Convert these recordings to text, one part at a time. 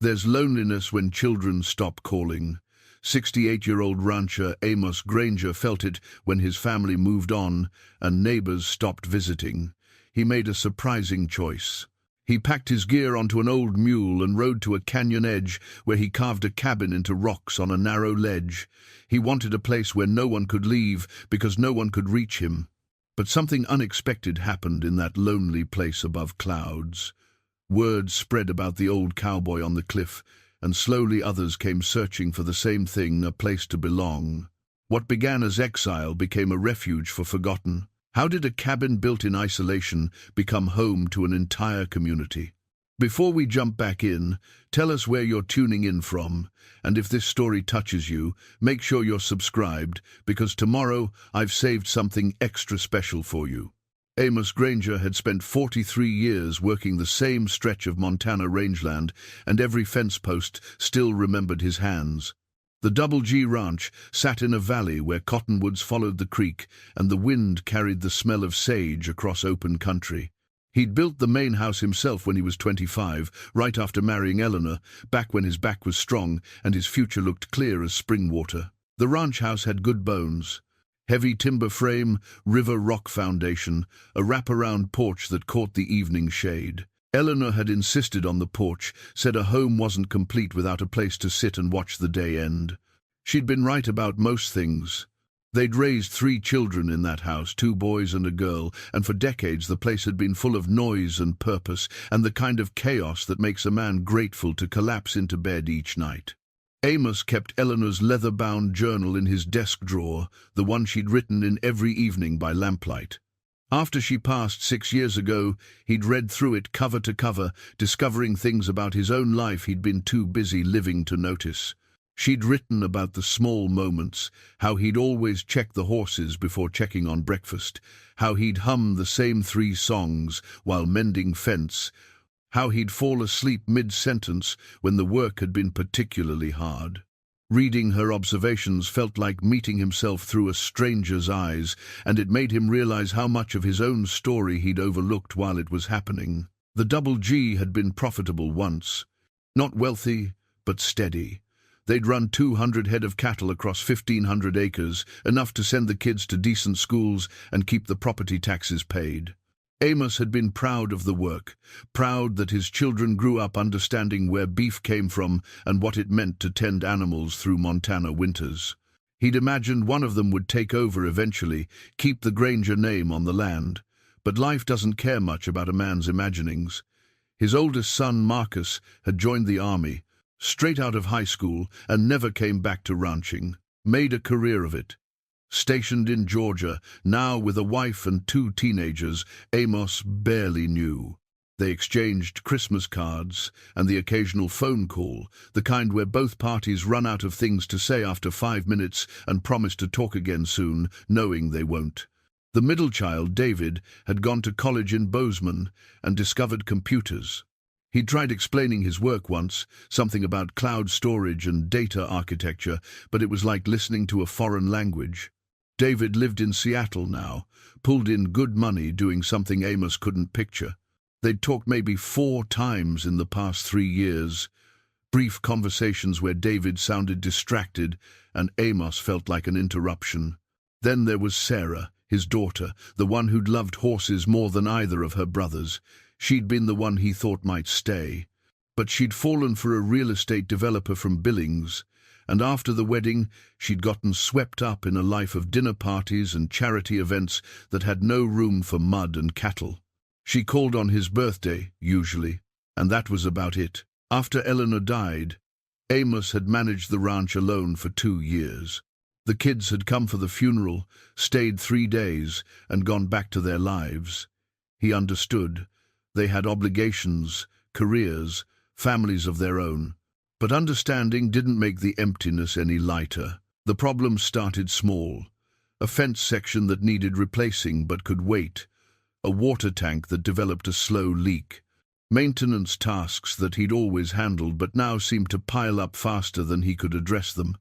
There's loneliness when children stop calling. 68-year-old rancher Amos Granger felt it when his family moved on and neighbors stopped visiting. He made a surprising choice. He packed his gear onto an old mule and rode to a canyon edge where he carved a cabin into rocks on a narrow ledge. He wanted a place where no one could leave because no one could reach him. But something unexpected happened in that lonely place above clouds. Word spread about the old cowboy on the cliff, and slowly others came searching for the same thing, a place to belong. What began as exile became a refuge for forgotten. How did a cabin built in isolation become home to an entire community? Before we jump back in, tell us where you're tuning in from, and if this story touches you, make sure you're subscribed, because tomorrow I've saved something extra special for you. Amos Granger had spent 43 years working the same stretch of Montana rangeland, and every fence post still remembered his hands. The Double G Ranch sat in a valley where cottonwoods followed the creek and the wind carried the smell of sage across open country. He'd built the main house himself when he was 25, right after marrying Eleanor, back when his back was strong and his future looked clear as spring water. The ranch house had good bones. Heavy timber frame, river rock foundation, a wraparound porch that caught the evening shade. Eleanor had insisted on the porch, said a home wasn't complete without a place to sit and watch the day end. She'd been right about most things. They'd raised 3 children in that house, 2 boys and a girl, and for decades the place had been full of noise and purpose, and the kind of chaos that makes a man grateful to collapse into bed each night. Amos kept Eleanor's leather-bound journal in his desk drawer, the one she'd written in every evening by lamplight. After she passed 6 years ago, he'd read through it cover to cover, discovering things about his own life he'd been too busy living to notice. She'd written about the small moments, how he'd always check the horses before checking on breakfast, how he'd hum the same 3 songs while mending fence, how he'd fall asleep mid-sentence when the work had been particularly hard. Reading her observations felt like meeting himself through a stranger's eyes, and it made him realize how much of his own story he'd overlooked while it was happening. The Double G had been profitable once. Not wealthy, but steady. They'd run 200 head of cattle across 1,500 acres, enough to send the kids to decent schools and keep the property taxes paid. Amos had been proud of the work, proud that his children grew up understanding where beef came from and what it meant to tend animals through Montana winters. He'd imagined one of them would take over eventually, keep the Granger name on the land. But life doesn't care much about a man's imaginings. His oldest son, Marcus, had joined the army, straight out of high school, and never came back to ranching. Made a career of it. Stationed in Georgia, now with a wife and 2 teenagers, Amos barely knew. They exchanged Christmas cards and the occasional phone call, the kind where both parties run out of things to say after 5 minutes and promise to talk again soon, knowing they won't. The middle child, David, had gone to college in Bozeman and discovered computers. He'd tried explaining his work once, something about cloud storage and data architecture, but it was like listening to a foreign language. David lived in Seattle now, pulled in good money doing something Amos couldn't picture. They'd talked maybe 4 times in the past 3 years. Brief conversations where David sounded distracted and Amos felt like an interruption. Then there was Sarah, his daughter, the one who'd loved horses more than either of her brothers. She'd been the one he thought might stay. But she'd fallen for a real estate developer from Billings, and after the wedding, she'd gotten swept up in a life of dinner parties and charity events that had no room for mud and cattle. She called on his birthday, usually, and that was about it. After Eleanor died, Amos had managed the ranch alone for 2 years. The kids had come for the funeral, stayed 3 days, and gone back to their lives. He understood. They had obligations, careers, families of their own. But understanding didn't make the emptiness any lighter. The problem started small. A fence section that needed replacing but could wait. A water tank that developed a slow leak. Maintenance tasks that he'd always handled but now seemed to pile up faster than he could address them.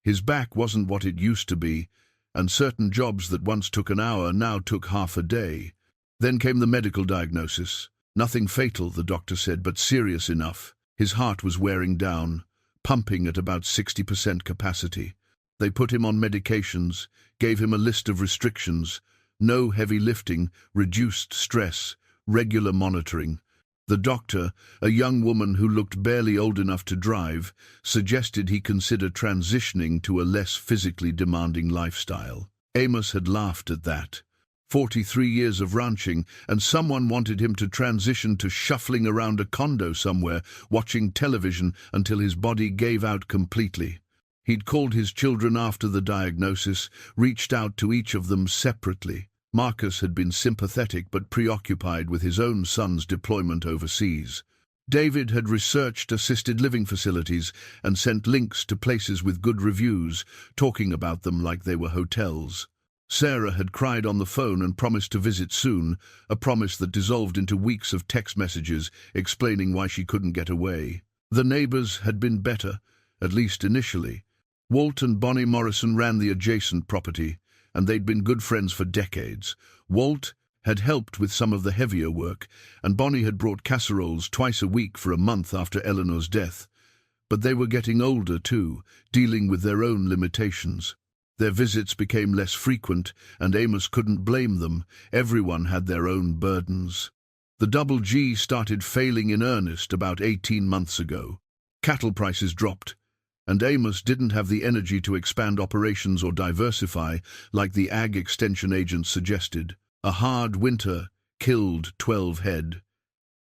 His back wasn't what it used to be, and certain jobs that once took an hour now took half a day. Then came the medical diagnosis. Nothing fatal, the doctor said, but serious enough. His heart was wearing down, pumping at about 60% capacity. They put him on medications, gave him a list of restrictions: no heavy lifting, reduced stress, regular monitoring. The doctor, a young woman who looked barely old enough to drive, suggested he consider transitioning to a less physically demanding lifestyle. Amos had laughed at that. 43 years of ranching, and someone wanted him to transition to shuffling around a condo somewhere, watching television until his body gave out completely. He'd called his children after the diagnosis, reached out to each of them separately. Marcus had been sympathetic but preoccupied with his own son's deployment overseas. David had researched assisted living facilities and sent links to places with good reviews, talking about them like they were hotels. Sarah had cried on the phone and promised to visit soon, a promise that dissolved into weeks of text messages explaining why she couldn't get away. The neighbors had been better, at least initially. Walt and Bonnie Morrison ran the adjacent property, and they'd been good friends for decades. Walt had helped with some of the heavier work, and Bonnie had brought casseroles twice a week for a month after Eleanor's death. But they were getting older too, dealing with their own limitations. Their visits became less frequent, and Amos couldn't blame them. Everyone had their own burdens. The Double G started failing in earnest about 18 months ago. Cattle prices dropped, and Amos didn't have the energy to expand operations or diversify like the ag extension agents suggested. A hard winter killed 12 head,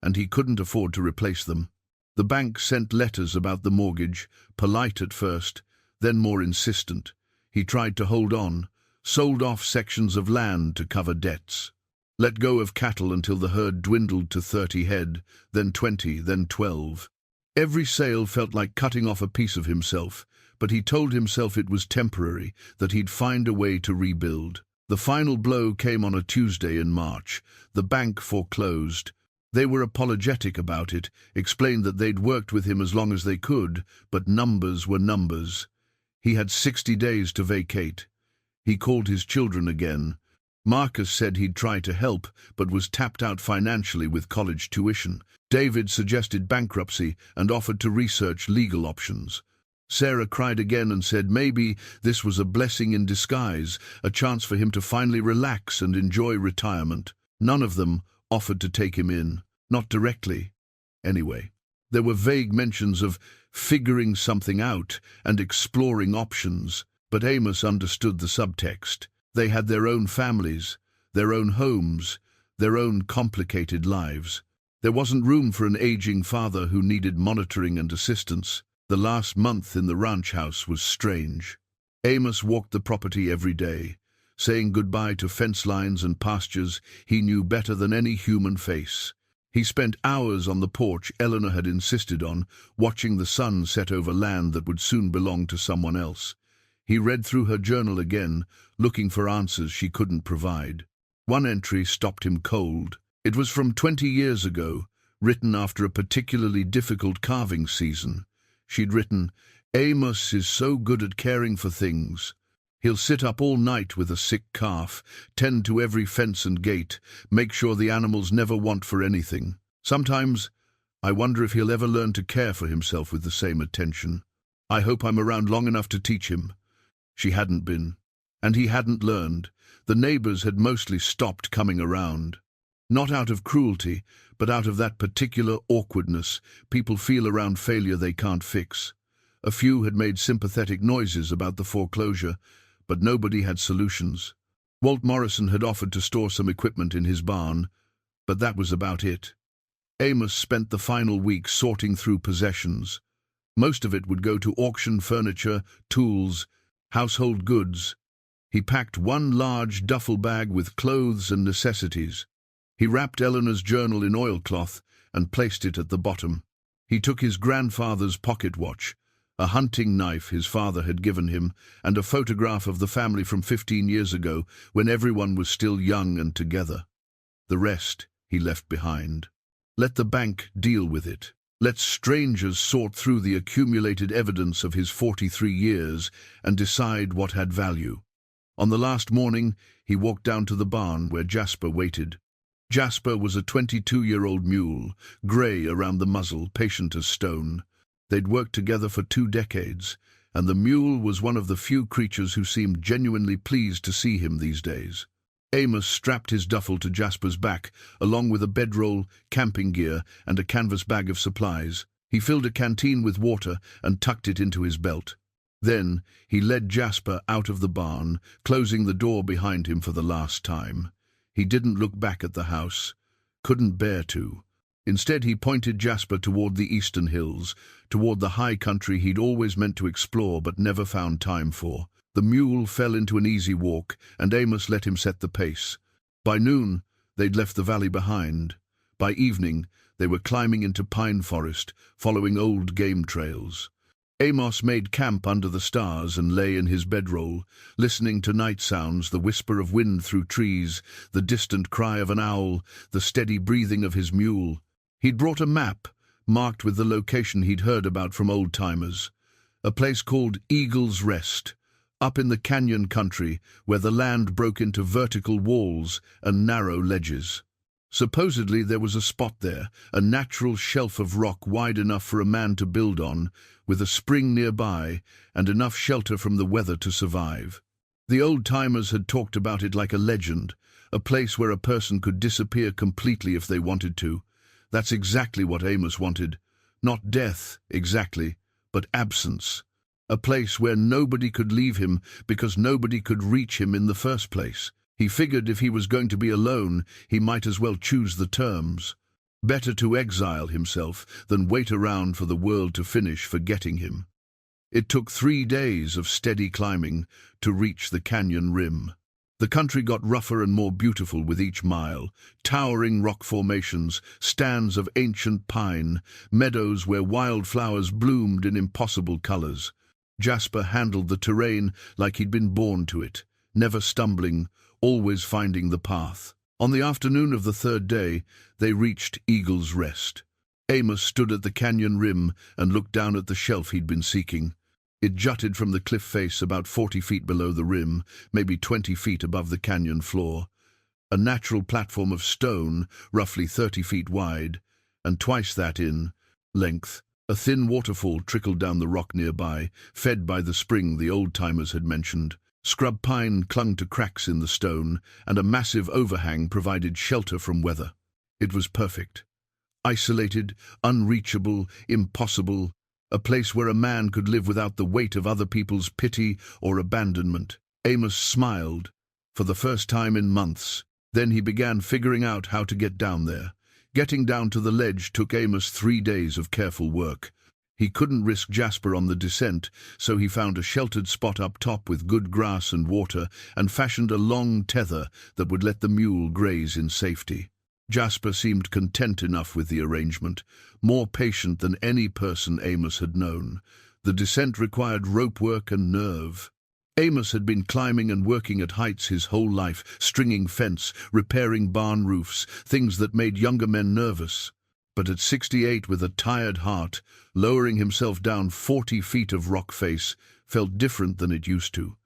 and he couldn't afford to replace them. The bank sent letters about the mortgage, polite at first, then more insistent. He tried to hold on, sold off sections of land to cover debts, let go of cattle until the herd dwindled to 30 head, then 20, then 12. Every sale felt like cutting off a piece of himself, but he told himself it was temporary, that he'd find a way to rebuild. The final blow came on a Tuesday in March. The bank foreclosed. They were apologetic about it, explained that they'd worked with him as long as they could, but numbers were numbers. He had 60 days to vacate. He called his children again. Marcus said he'd try to help, but was tapped out financially with college tuition. David suggested bankruptcy and offered to research legal options. Sarah cried again and said maybe this was a blessing in disguise, a chance for him to finally relax and enjoy retirement. None of them offered to take him in, not directly. Anyway, there were vague mentions of figuring something out and exploring options, but Amos understood the subtext. They had their own families, their own homes, their own complicated lives. There wasn't room for an aging father who needed monitoring and assistance. The last month in the ranch house was strange. Amos walked the property every day, saying goodbye to fence lines and pastures he knew better than any human face. He spent hours on the porch Eleanor had insisted on, watching the sun set over land that would soon belong to someone else. He read through her journal again, looking for answers she couldn't provide. One entry stopped him cold. It was from 20 years ago, written after a particularly difficult calving season. She'd written, "Amos is so good at caring for things. He'll sit up all night with a sick calf, tend to every fence and gate, make sure the animals never want for anything. Sometimes I wonder if he'll ever learn to care for himself with the same attention. I hope I'm around long enough to teach him." She hadn't been, and he hadn't learned. The neighbors had mostly stopped coming around. Not out of cruelty, but out of that particular awkwardness people feel around failure they can't fix. A few had made sympathetic noises about the foreclosure, but nobody had solutions. Walt Morrison had offered to store some equipment in his barn, but that was about it. Amos spent the final week sorting through possessions. Most of it would go to auction furniture, tools, household goods. He packed one large duffel bag with clothes and necessities. He wrapped Eleanor's journal in oilcloth and placed it at the bottom. He took his grandfather's pocket watch, a hunting knife his father had given him, and a photograph of the family from 15 years ago when everyone was still young and together. The rest he left behind. Let the bank deal with it. Let strangers sort through the accumulated evidence of his 43 years and decide what had value. On the last morning, he walked down to the barn where Jasper waited. Jasper was a 22-year-old mule, grey around the muzzle, patient as stone. They'd worked together for 2 decades, and the mule was one of the few creatures who seemed genuinely pleased to see him these days. Amos strapped his duffel to Jasper's back, along with a bedroll, camping gear, and a canvas bag of supplies. He filled a canteen with water and tucked it into his belt. Then he led Jasper out of the barn, closing the door behind him for the last time. He didn't look back at the house, couldn't bear to. Instead, he pointed Jasper toward the eastern hills, toward the high country he'd always meant to explore but never found time for. The mule fell into an easy walk, and Amos let him set the pace. By noon, they'd left the valley behind. By evening, they were climbing into pine forest, following old game trails. Amos made camp under the stars and lay in his bedroll, listening to night sounds, the whisper of wind through trees, the distant cry of an owl, the steady breathing of his mule. He'd brought a map, marked with the location he'd heard about from old-timers, a place called Eagle's Rest, up in the canyon country where the land broke into vertical walls and narrow ledges. Supposedly there was a spot there, a natural shelf of rock wide enough for a man to build on, with a spring nearby and enough shelter from the weather to survive. The old-timers had talked about it like a legend, a place where a person could disappear completely if they wanted to. That's exactly what Amos wanted. Not death, exactly, but absence. A place where nobody could leave him because nobody could reach him in the first place. He figured if he was going to be alone, he might as well choose the terms. Better to exile himself than wait around for the world to finish forgetting him. It took 3 days of steady climbing to reach the canyon rim. The country got rougher and more beautiful with each mile. Towering rock formations, stands of ancient pine, meadows where wildflowers bloomed in impossible colors. Jasper handled the terrain like he'd been born to it, never stumbling, always finding the path. On the afternoon of the 3rd day, they reached Eagle's Rest. Amos stood at the canyon rim and looked down at the shelf he'd been seeking. It jutted from the cliff face about 40 feet below the rim, maybe 20 feet above the canyon floor. A natural platform of stone, roughly 30 feet wide, and twice that in length. A thin waterfall trickled down the rock nearby, fed by the spring the old-timers had mentioned. Scrub pine clung to cracks in the stone, and a massive overhang provided shelter from weather. It was perfect. Isolated, unreachable, impossible, a place where a man could live without the weight of other people's pity or abandonment. Amos smiled, for the first time in months. Then he began figuring out how to get down there. Getting down to the ledge took Amos 3 days of careful work. He couldn't risk Jasper on the descent, so he found a sheltered spot up top with good grass and water and fashioned a long tether that would let the mule graze in safety. Jasper seemed content enough with the arrangement, more patient than any person Amos had known. The descent required rope work and nerve. Amos had been climbing and working at heights his whole life, stringing fence, repairing barn roofs, things that made younger men nervous. But at 68, with a tired heart, lowering himself down 40 feet of rock face felt different than it used to.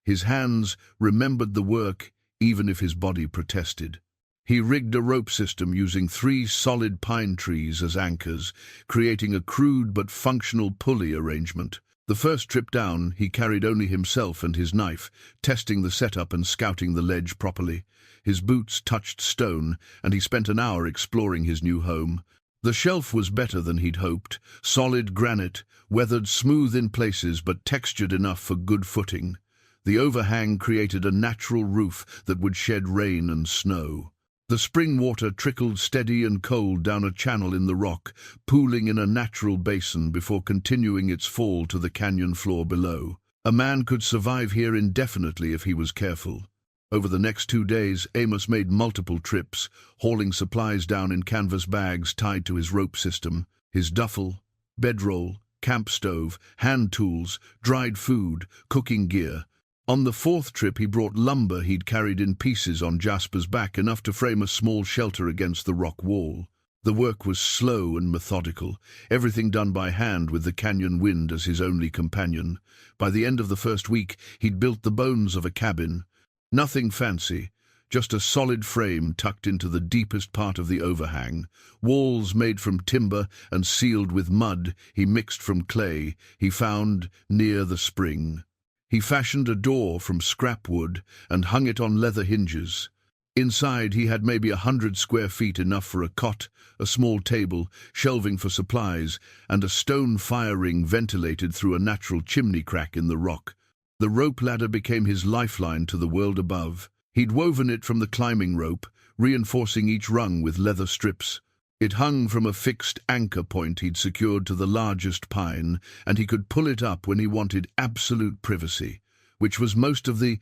His hands remembered the work, even if his body protested. He rigged a rope system using 3 solid pine trees as anchors, creating a crude but functional pulley arrangement. The first trip down, he carried only himself and his knife, testing the setup and scouting the ledge properly. His boots touched stone, and he spent an hour exploring his new home. The shelf was better than he'd hoped, solid granite, weathered smooth in places but textured enough for good footing. The overhang created a natural roof that would shed rain and snow. The spring water trickled steady and cold down a channel in the rock, pooling in a natural basin before continuing its fall to the canyon floor below. A man could survive here indefinitely if he was careful. Over the next 2 days, Amos made multiple trips, hauling supplies down in canvas bags tied to his rope system, his duffel, bedroll, camp stove, hand tools, dried food, cooking gear. On the 4th trip, he brought lumber he'd carried in pieces on Jasper's back, enough to frame a small shelter against the rock wall. The work was slow and methodical, everything done by hand with the canyon wind as his only companion. By the end of the first week, he'd built the bones of a cabin. Nothing fancy, just a solid frame tucked into the deepest part of the overhang, walls made from timber and sealed with mud he mixed from clay he found near the spring. He fashioned a door from scrap wood and hung it on leather hinges. Inside he had maybe 100 square feet, enough for a cot, a small table, shelving for supplies, and a stone fire ring ventilated through a natural chimney crack in the rock. The rope ladder became his lifeline to the world above. He'd woven it from the climbing rope, reinforcing each rung with leather strips. It hung from a fixed anchor point he'd secured to the largest pine, and he could pull it up when he wanted absolute privacy, which was most of the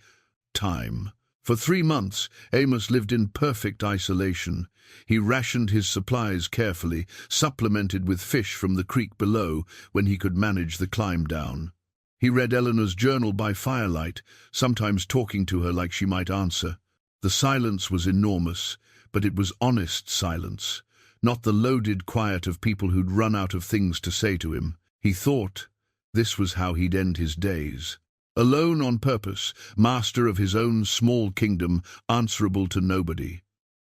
time. For 3 months, Amos lived in perfect isolation. He rationed his supplies carefully, supplemented with fish from the creek below when he could manage the climb down. He read Eleanor's journal by firelight, sometimes talking to her like she might answer. The silence was enormous, but it was honest silence, not the loaded quiet of people who'd run out of things to say to him. He thought this was how he'd end his days. Alone on purpose, master of his own small kingdom, answerable to nobody.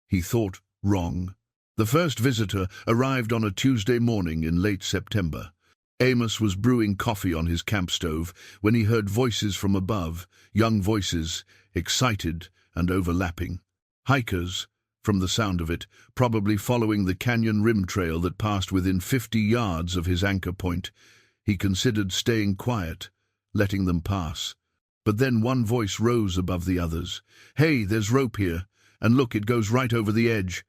He thought wrong. The first visitor arrived on a Tuesday morning in late September. Amos was brewing coffee on his camp stove when he heard voices from above, young voices, excited and overlapping. Hikers, from the sound of it, probably following the canyon rim trail that passed within 50 yards of his anchor point. He considered staying quiet, letting them pass. But then one voice rose above the others. "Hey, there's rope here, and look, it goes right over the edge."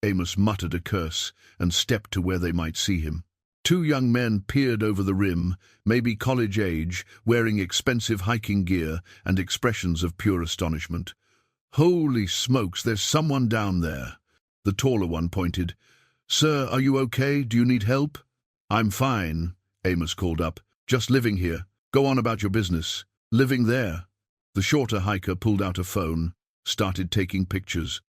Amos muttered a curse and stepped to where they might see him. 2 young men peered over the rim, maybe college age, wearing expensive hiking gear and expressions of pure astonishment. "Holy smokes, there's someone down there." The taller one pointed. "Sir, are you okay? Do you need help?" "I'm fine," Amos called up. "Just living here. Go on about your business." "Living there?" The shorter hiker pulled out a phone, started taking pictures.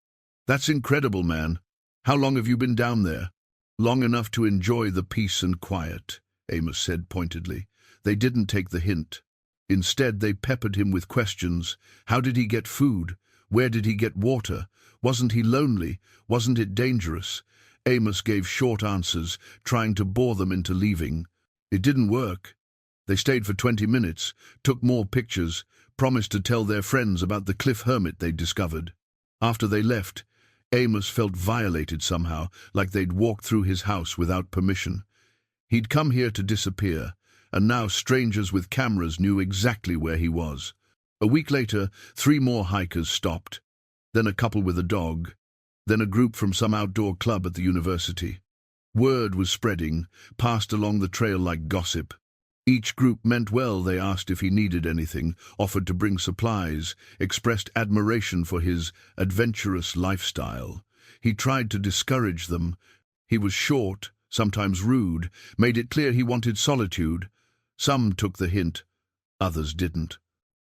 "That's incredible, man. How long have you been down there?" "Long enough to enjoy the peace and quiet," Amos said pointedly. They didn't take the hint. Instead, they peppered him with questions. How did he get food? Where did he get water? Wasn't he lonely? Wasn't it dangerous? Amos gave short answers, trying to bore them into leaving. It didn't work. They stayed for 20 minutes, took more pictures, promised to tell their friends about the cliff hermit they'd discovered. After they left, Amos felt violated somehow, like they'd walked through his house without permission. He'd come here to disappear, and now strangers with cameras knew exactly where he was. A week later, 3 more hikers stopped, then a couple with a dog, then a group from some outdoor club at the university. Word was spreading, passed along the trail like gossip. Each group meant well. They asked if he needed anything, offered to bring supplies, expressed admiration for his adventurous lifestyle. He tried to discourage them. He was short, sometimes rude, made it clear he wanted solitude. Some took the hint, others didn't.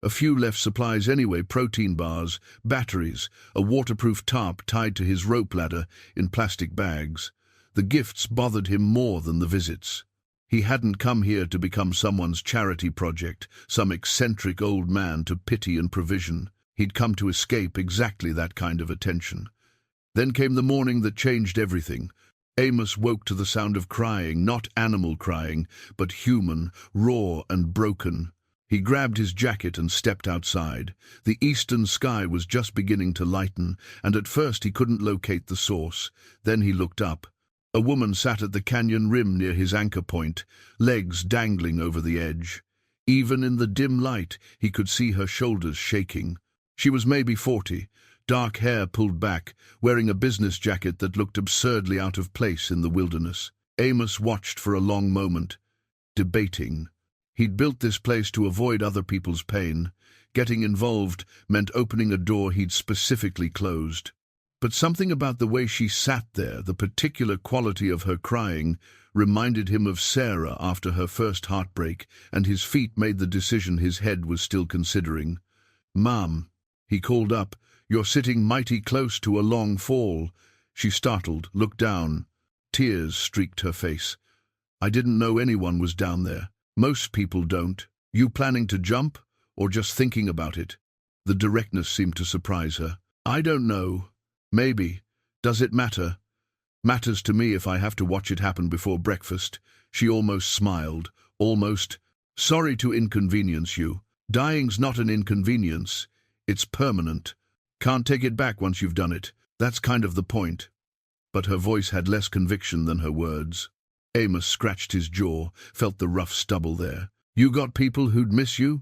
A few left supplies anyway: protein bars, batteries, a waterproof tarp tied to his rope ladder in plastic bags. The gifts bothered him more than the visits. He hadn't come here to become someone's charity project, some eccentric old man to pity and provision. He'd come to escape exactly that kind of attention. Then came the morning that changed everything. Amos woke to the sound of crying, not animal crying, but human, raw and broken. He grabbed his jacket and stepped outside. The eastern sky was just beginning to lighten, and at first he couldn't locate the source. Then he looked up. A woman sat at the canyon rim near his anchor point, legs dangling over the edge. Even in the dim light, he could see her shoulders shaking. She was maybe 40, dark hair pulled back, wearing a business jacket that looked absurdly out of place in the wilderness. Amos watched for a long moment, debating. He'd built this place to avoid other people's pain. Getting involved meant opening a door he'd specifically closed. But something about the way she sat there, the particular quality of her crying, reminded him of Sarah after her first heartbreak, and his feet made the decision his head was still considering. "Mom," he called up, "you're sitting mighty close to a long fall." She startled, looked down. Tears streaked her face. "I didn't know anyone was down there. Most people don't. You planning to jump, or just thinking about it?" The directness seemed to surprise her. I don't know. Maybe. Does it matter? Matters to me if I have to watch it happen before breakfast. She almost smiled. Almost. Sorry to inconvenience you. Dying's not an inconvenience. It's permanent. Can't take it back once you've done it. That's kind of the point. But her voice had less conviction than her words. Amos scratched his jaw, felt the rough stubble there. You got people who'd miss you?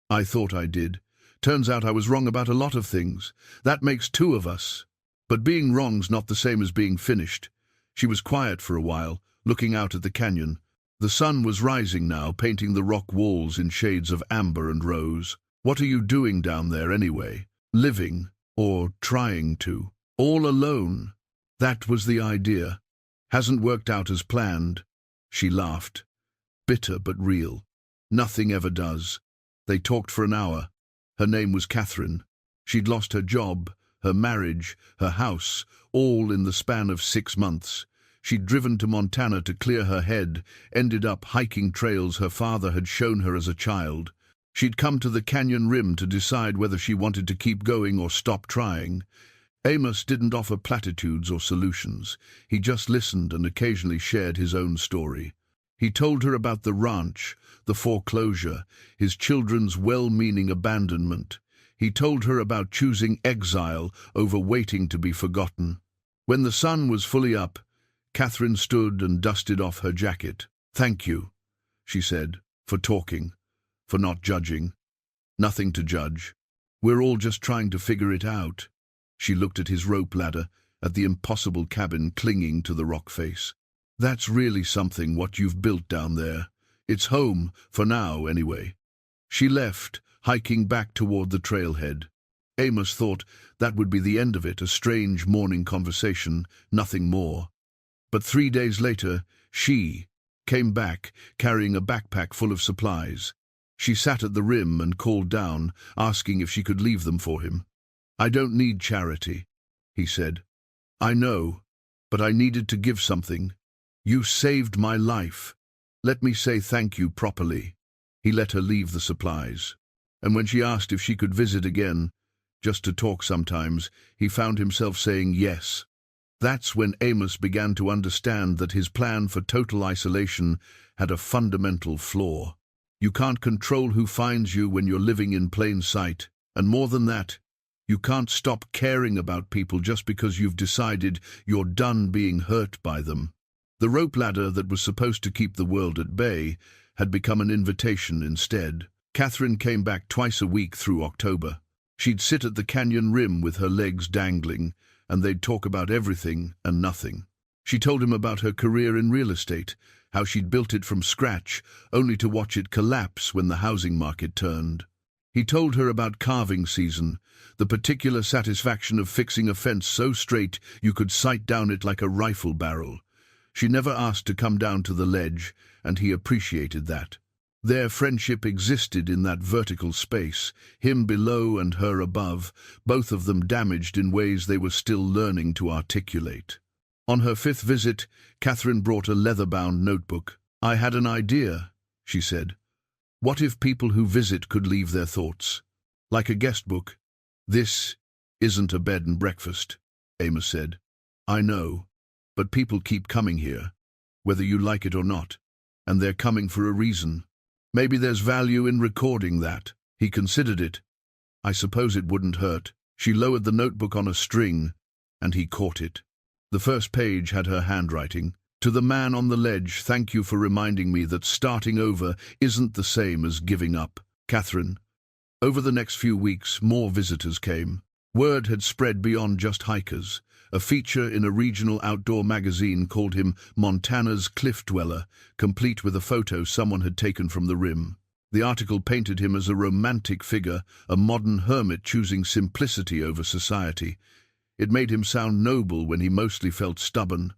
I thought I did. Turns out I was wrong about a lot of things. That makes two of us. But being wrong's not the same as being finished. She was quiet for a while, looking out at the canyon. The sun was rising now, painting the rock walls in shades of amber and rose. What are you doing down there anyway? Living, or trying to. All alone. That was the idea. Hasn't worked out as planned. She laughed. Bitter but real. Nothing ever does. They talked for an hour. Her name was Catherine. She'd lost her job, her marriage, her house, all in the span of 6 months. She'd driven to Montana to clear her head, ended up hiking trails her father had shown her as a child. She'd come to the canyon rim to decide whether she wanted to keep going or stop trying. Amos didn't offer platitudes or solutions. He just listened and occasionally shared his own story. He told her about the ranch, the foreclosure, his children's well-meaning abandonment. He told her about choosing exile over waiting to be forgotten. When the sun was fully up, Catherine stood and dusted off her jacket. "Thank you," she said, "for talking, for not judging. Nothing to judge. We're all just trying to figure it out." She looked at his rope ladder, at the impossible cabin clinging to the rock face. "That's really something, what you've built down there. It's home, for now anyway." She left, hiking back toward the trailhead. Amos thought that would be the end of it, a strange morning conversation, nothing more. But 3 days later, she came back, carrying a backpack full of supplies. She sat at the rim and called down, asking if she could leave them for him. "I don't need charity," he said. "I know, but I needed to give something. You saved my life. Let me say thank you properly." He let her leave the supplies. And when she asked if she could visit again, just to talk sometimes, he found himself saying yes. That's when Amos began to understand that his plan for total isolation had a fundamental flaw. You can't control who finds you when you're living in plain sight. And more than that, you can't stop caring about people just because you've decided you're done being hurt by them. The rope ladder that was supposed to keep the world at bay had become an invitation instead. Catherine came back twice a week through October. She'd sit at the canyon rim with her legs dangling, and they'd talk about everything and nothing. She told him about her career in real estate, how she'd built it from scratch, only to watch it collapse when the housing market turned. He told her about carving season, the particular satisfaction of fixing a fence so straight you could sight down it like a rifle barrel. She never asked to come down to the ledge, and he appreciated that. Their friendship existed in that vertical space, him below and her above, both of them damaged in ways they were still learning to articulate. On her 5th visit, Catherine brought a leather-bound notebook. "I had an idea," she said. "What if people who visit could leave their thoughts? Like a guest book?" "This isn't a bed and breakfast," Amos said. "I know, but people keep coming here, whether you like it or not, and they're coming for a reason. Maybe there's value in recording that." He considered it. "I suppose it wouldn't hurt." She lowered the notebook on a string, and he caught it. The first page had her handwriting. "To the man on the ledge, thank you for reminding me that starting over isn't the same as giving up. Catherine." Over the next few weeks, more visitors came. Word had spread beyond just hikers. A feature in a regional outdoor magazine called him Montana's Cliff Dweller, complete with a photo someone had taken from the rim. The article painted him as a romantic figure, a modern hermit choosing simplicity over society. It made him sound noble when he mostly felt stubborn.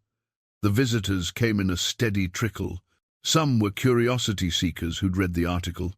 The visitors came in a steady trickle. Some were curiosity seekers who'd read the article.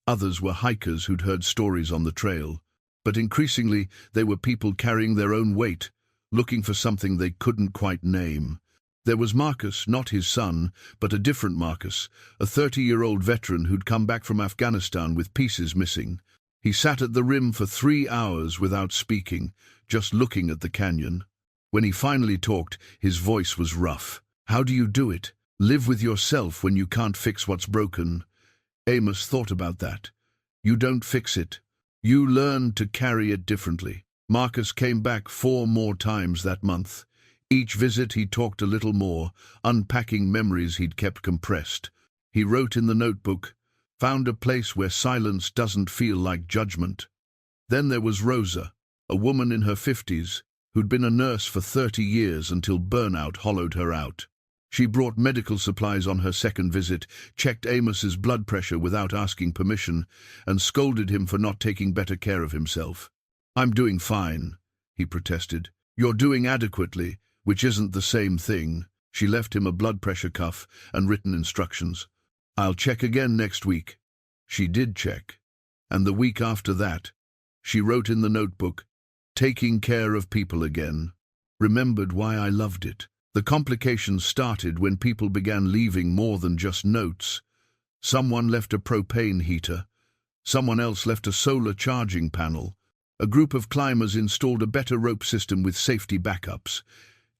Others were hikers who'd heard stories on the trail. But increasingly, they were people carrying their own weight, looking for something they couldn't quite name. There was Marcus, not his son, but a different Marcus, a 30-year-old veteran who'd come back from Afghanistan with pieces missing. He sat at the rim for 3 hours without speaking, just looking at the canyon. When he finally talked, his voice was rough. "How do you do it? Live with yourself when you can't fix what's broken?" Amos thought about that. You don't fix it. You learn to carry it differently. Marcus came back 4 more times that month. Each visit he talked a little more, unpacking memories he'd kept compressed. He wrote in the notebook, "Found a place where silence doesn't feel like judgment." Then there was Rosa, a woman in her 50s, who'd been a nurse for 30 years until burnout hollowed her out. She brought medical supplies on her second visit, checked Amos's blood pressure without asking permission, and scolded him for not taking better care of himself. "I'm doing fine," he protested. "You're doing adequately, which isn't the same thing." She left him a blood pressure cuff and written instructions. "I'll check again next week." She did check. And the week after that, she wrote in the notebook, "Taking care of people again. Remembered why I loved it." The complications started when people began leaving more than just notes. Someone left a propane heater. Someone else left a solar charging panel. A group of climbers installed a better rope system with safety backups.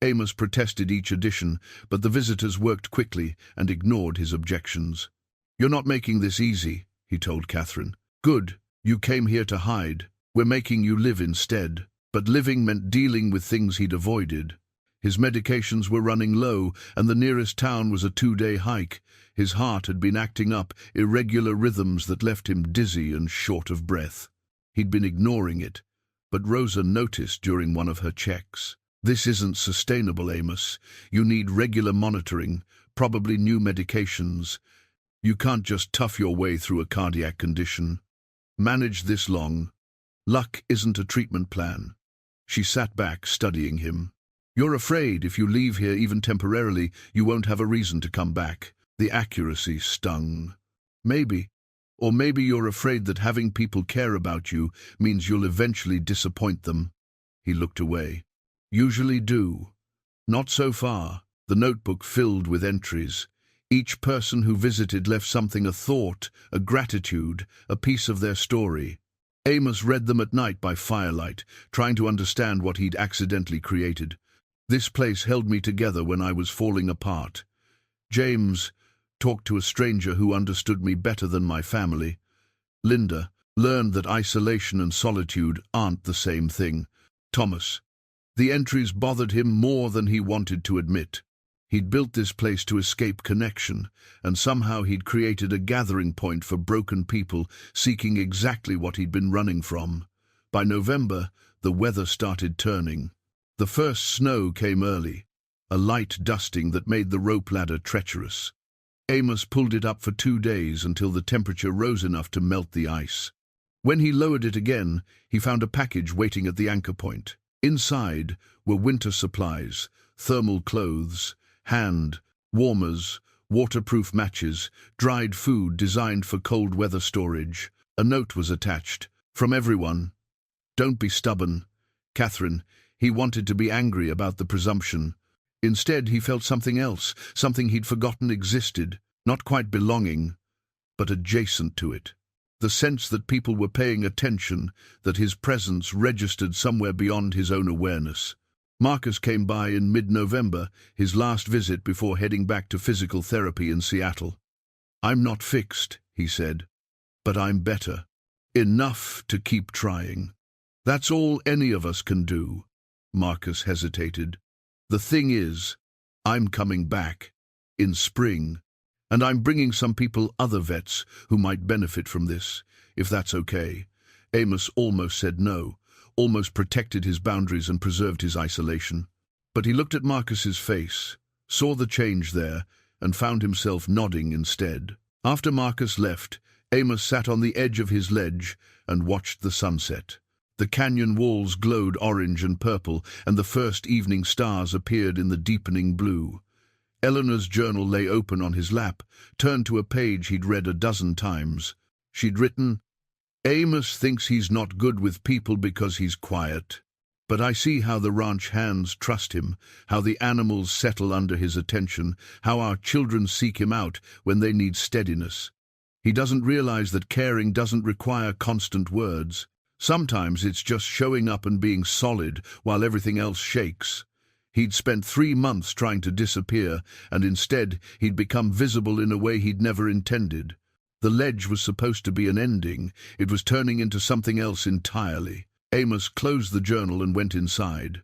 Amos protested each addition, but the visitors worked quickly and ignored his objections. "You're not making this easy," he told Catherine. "Good, you came here to hide. We're making you live instead." But living meant dealing with things he'd avoided. His medications were running low, and the nearest town was a 2-day hike. His heart had been acting up, irregular rhythms that left him dizzy and short of breath. He'd been ignoring it, but Rosa noticed during one of her checks. "This isn't sustainable, Amos. You need regular monitoring, probably new medications. You can't just tough your way through a cardiac condition. Manage this long. Luck isn't a treatment plan." She sat back, studying him. "You're afraid if you leave here even temporarily, you won't have a reason to come back." The accuracy stung. "Maybe. Or maybe you're afraid that having people care about you means you'll eventually disappoint them." He looked away. "Usually do. Not so far." The notebook filled with entries. Each person who visited left something, a thought, a gratitude, a piece of their story. Amos read them at night by firelight, trying to understand what he'd accidentally created. "This place held me together when I was falling apart. James talked to a stranger who understood me better than my family. Linda learned that isolation and solitude aren't the same thing. Thomas." The entries bothered him more than he wanted to admit. He'd built this place to escape connection, and somehow he'd created a gathering point for broken people seeking exactly what he'd been running from. By November, the weather started turning. The first snow came early, a light dusting that made the rope ladder treacherous. Amos pulled it up for 2 days until the temperature rose enough to melt the ice. When he lowered it again, he found a package waiting at the anchor point. Inside were winter supplies, thermal clothes, hand warmers, waterproof matches, dried food designed for cold weather storage. A note was attached. "From everyone. Don't be stubborn. Catherine." He wanted to be angry about the presumption. Instead, he felt something else, something he'd forgotten existed, not quite belonging, but adjacent to it. The sense that people were paying attention, that his presence registered somewhere beyond his own awareness. Marcus came by in mid-November, his last visit before heading back to physical therapy in Seattle. "I'm not fixed," he said, "but I'm better. Enough to keep trying." "That's all any of us can do." Marcus hesitated. "The thing is, I'm coming back in spring, and I'm bringing some people, other vets, who might benefit from this, if that's okay." Amos almost said no, almost protected his boundaries and preserved his isolation. But he looked at Marcus's face, saw the change there, and found himself nodding instead. After Marcus left, Amos sat on the edge of his ledge and watched the sunset. The canyon walls glowed orange and purple, and the first evening stars appeared in the deepening blue. Eleanor's journal lay open on his lap, turned to a page he'd read a dozen times. She'd written, "Amos thinks he's not good with people because he's quiet. But I see how the ranch hands trust him, how the animals settle under his attention, how our children seek him out when they need steadiness. He doesn't realize that caring doesn't require constant words. Sometimes it's just showing up and being solid while everything else shakes. He'd spent 3 months trying to disappear, and instead he'd become visible in a way he'd never intended. The ledge was supposed to be an ending. It was turning into something else entirely. Amos closed the journal and went inside.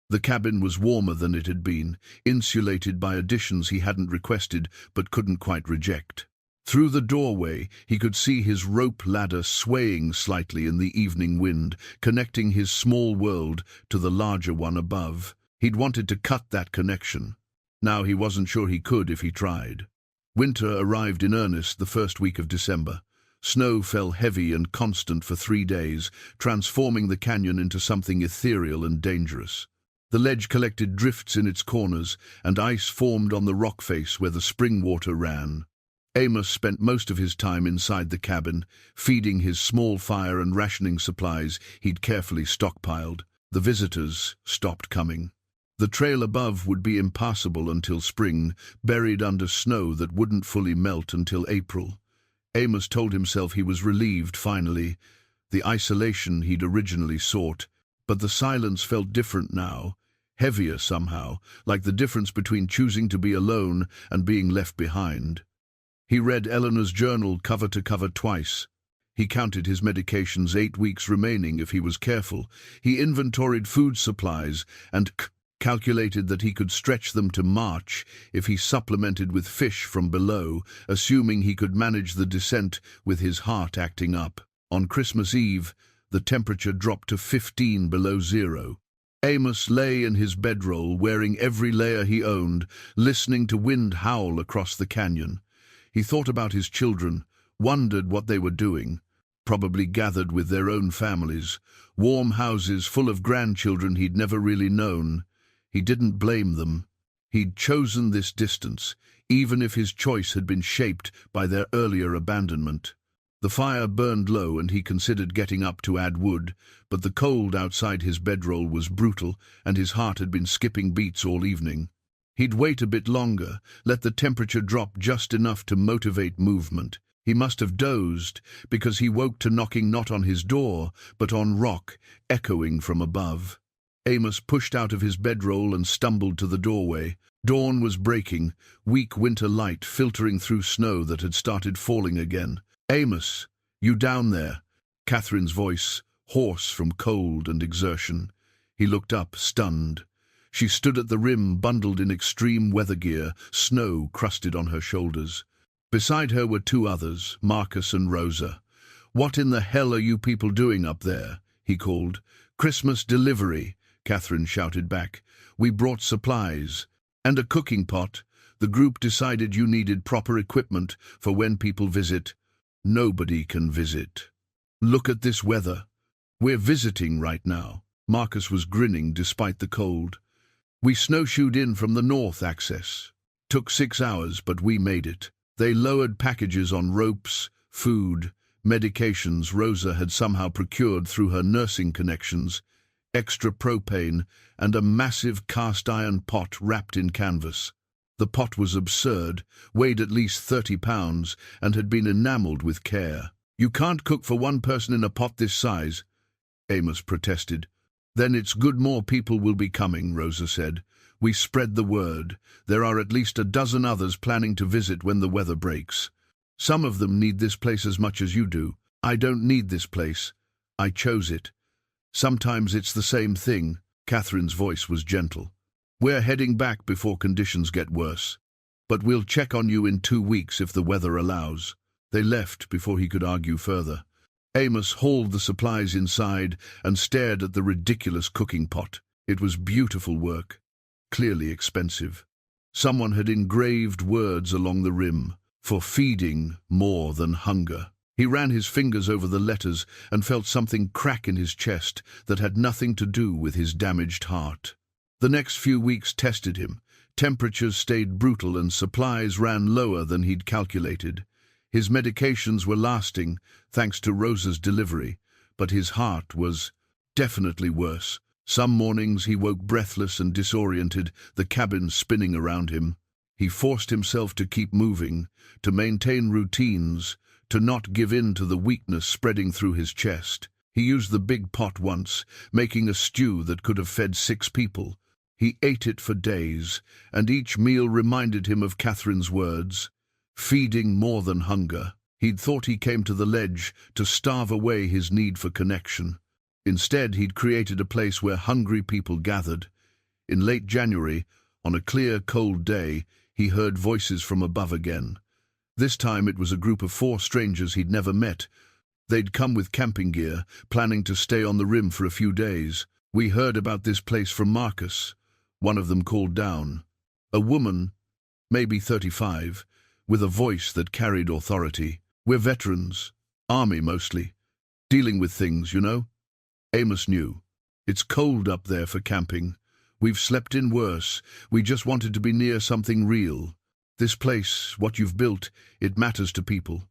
The cabin was warmer than it had been, insulated by additions he hadn't requested but couldn't quite reject. Through the doorway, he could see his rope ladder swaying slightly in the evening wind, connecting his small world to the larger one above. He'd wanted to cut that connection. Now he wasn't sure he could if he tried. Winter arrived in earnest the first week of December. Snow fell heavy and constant for 3 days, transforming the canyon into something ethereal and dangerous. The ledge collected drifts in its corners, and ice formed on the rock face where the spring water ran. Amos spent most of his time inside the cabin, feeding his small fire and rationing supplies he'd carefully stockpiled. The visitors stopped coming. The trail above would be impassable until spring, buried under snow that wouldn't fully melt until April. Amos told himself he was relieved, finally, the isolation he'd originally sought, but the silence felt different now, heavier somehow, like the difference between choosing to be alone and being left behind. He read Eleanor's journal cover to cover twice. He counted his medications, 8 weeks remaining if he was careful. He inventoried food supplies and calculated that he could stretch them to March if he supplemented with fish from below, assuming he could manage the descent with his heart acting up. On Christmas Eve, the temperature dropped to 15 below zero. Amos lay in his bedroll, wearing every layer he owned, listening to wind howl across the canyon. He thought about his children, wondered what they were doing, probably gathered with their own families, warm houses full of grandchildren he'd never really known. He didn't blame them. He'd chosen this distance, even if his choice had been shaped by their earlier abandonment. The fire burned low and he considered getting up to add wood, but the cold outside his bedroll was brutal and his heart had been skipping beats all evening. He'd wait a bit longer, let the temperature drop just enough to motivate movement. He must have dozed, because he woke to knocking not on his door, but on rock, echoing from above. Amos pushed out of his bedroll and stumbled to the doorway. Dawn was breaking, weak winter light filtering through snow that had started falling again. "Amos, you down there?" Catherine's voice, hoarse from cold and exertion. He looked up, stunned. She stood at the rim, bundled in extreme weather gear, snow crusted on her shoulders. Beside her were 2 others, Marcus and Rosa. "What in the hell are you people doing up there?" he called. "Christmas delivery," Catherine shouted back. "We brought supplies. And a cooking pot. The group decided you needed proper equipment for when people visit." "Nobody can visit. Look at this weather. We're visiting right now." Marcus was grinning despite the cold. "We snowshoed in from the north access. Took 6 hours, but we made it." They lowered packages on ropes, food, medications Rosa had somehow procured through her nursing connections, extra propane, and a massive cast-iron pot wrapped in canvas. The pot was absurd, weighed at least 30 pounds, and had been enameled with care. "You can't cook for 1 person in a pot this size," Amos protested. "Then it's good more people will be coming," Rosa said. "We spread the word. There are at least a dozen others planning to visit when the weather breaks. Some of them need this place as much as you do. I don't need this place. I chose it. Sometimes it's the same thing." Catherine's voice was gentle. "We're heading back before conditions get worse. But we'll check on you in 2 weeks if the weather allows." They left before he could argue further. Amos hauled the supplies inside and stared at the ridiculous cooking pot. It was beautiful work, clearly expensive. Someone had engraved words along the rim, "For feeding more than hunger." He ran his fingers over the letters and felt something crack in his chest that had nothing to do with his damaged heart. The next few weeks tested him. Temperatures stayed brutal and supplies ran lower than he'd calculated. His medications were lasting, thanks to Rosa's delivery, but his heart was definitely worse. Some mornings he woke breathless and disoriented, the cabin spinning around him. He forced himself to keep moving, to maintain routines, to not give in to the weakness spreading through his chest. He used the big pot once, making a stew that could have fed 6 people. He ate it for days, and each meal reminded him of Catherine's words, feeding more than hunger. He'd thought he came to the ledge to starve away his need for connection. Instead, he'd created a place where hungry people gathered. In late January, on a clear, cold day, he heard voices from above again. This time it was a group of 4 strangers he'd never met. They'd come with camping gear, planning to stay on the rim for a few days. "We heard about this place from Marcus," one of them called down. A woman, maybe 35, with a voice that carried authority. "We're veterans, army mostly, dealing with things, you know." Amos knew. "It's cold up there for camping. We've slept in worse. We just wanted to be near something real. This place, what you've built, it matters to people."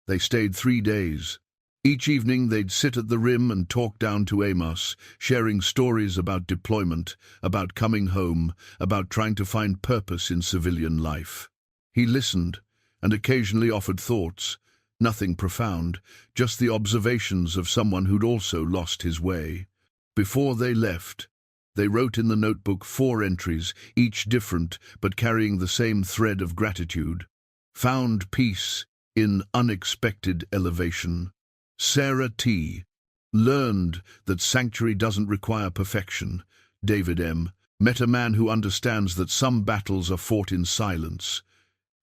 They stayed 3 days. Each evening they'd sit at the rim and talk down to Amos, sharing stories about deployment, about coming home, about trying to find purpose in civilian life. He listened, and occasionally offered thoughts. Nothing profound, just the observations of someone who'd also lost his way. Before they left, they wrote in the notebook 4 entries, each different but carrying the same thread of gratitude. Found peace in unexpected elevation. Sarah T. Learned that sanctuary doesn't require perfection. David M. Met a man who understands that some battles are fought in silence.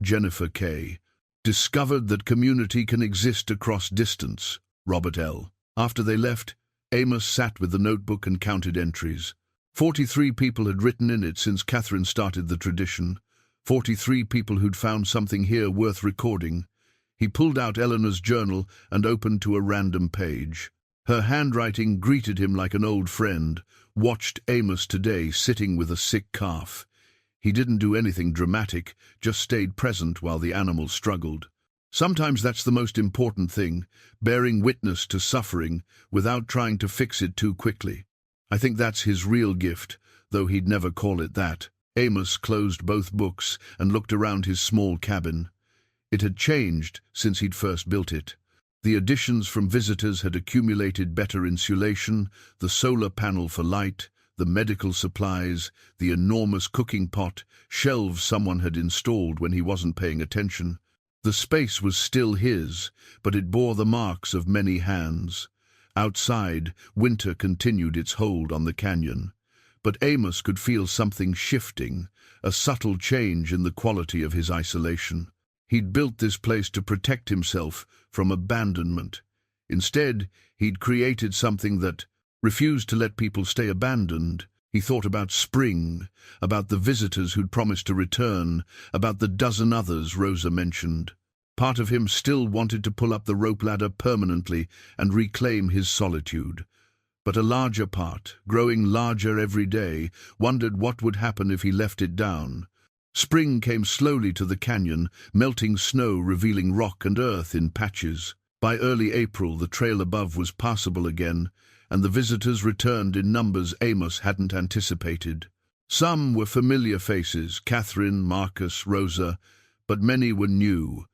Jennifer K. Discovered that community can exist across distance. Robert L. After they left, Amos sat with the notebook and counted entries. 43 people had written in it since Catherine started the tradition. 43 people who'd found something here worth recording. He pulled out Eleanor's journal and opened to a random page. Her handwriting greeted him like an old friend. Watched Amos today sitting with a sick calf. He didn't do anything dramatic, just stayed present while the animal struggled. Sometimes that's the most important thing, bearing witness to suffering without trying to fix it too quickly. I think that's his real gift, though he'd never call it that. Amos closed both books and looked around his small cabin. It had changed since he'd first built it. The additions from visitors had accumulated better insulation, the solar panel for light, the medical supplies, the enormous cooking pot, shelves someone had installed when he wasn't paying attention. The space was still his, but it bore the marks of many hands. Outside, winter continued its hold on the canyon. But Amos could feel something shifting, a subtle change in the quality of his isolation. He'd built this place to protect himself from abandonment. Instead, he'd created something that refused to let people stay abandoned. He thought about spring, about the visitors who'd promised to return, about the dozen others Rosa mentioned. Part of him still wanted to pull up the rope ladder permanently and reclaim his solitude. But a larger part, growing larger every day, wondered what would happen if he left it down. Spring came slowly to the canyon, melting snow revealing rock and earth in patches. By early April, the trail above was passable again, and the visitors returned in numbers Amos hadn't anticipated. Some were familiar faces, Catherine, Marcus, Rosa, but many were new,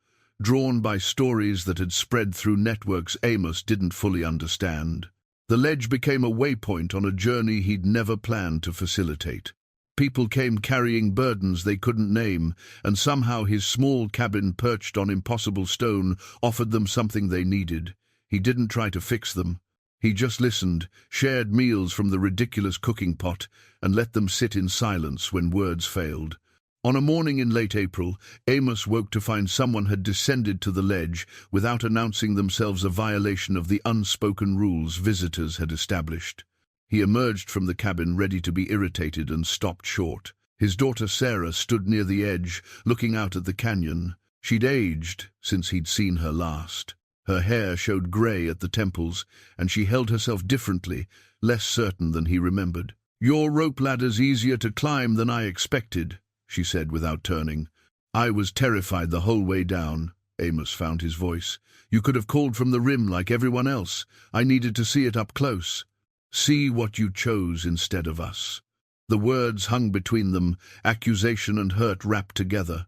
drawn by stories that had spread through networks Amos didn't fully understand. The ledge became a waypoint on a journey he'd never planned to facilitate. People came carrying burdens they couldn't name, and somehow his small cabin perched on impossible stone offered them something they needed. He didn't try to fix them. He just listened, shared meals from the ridiculous cooking pot, and let them sit in silence when words failed. On a morning in late April, Amos woke to find someone had descended to the ledge without announcing themselves, a violation of the unspoken rules visitors had established. He emerged from the cabin ready to be irritated and stopped short. His daughter Sarah stood near the edge, looking out at the canyon. She'd aged since he'd seen her last. Her hair showed grey at the temples, and she held herself differently, less certain than he remembered. "Your rope ladder's easier to climb than I expected," she said without turning. "I was terrified the whole way down." Amos found his voice. "You could have called from the rim like everyone else. I needed to see it up close." "See what you chose instead of us." The words hung between them, accusation and hurt wrapped together.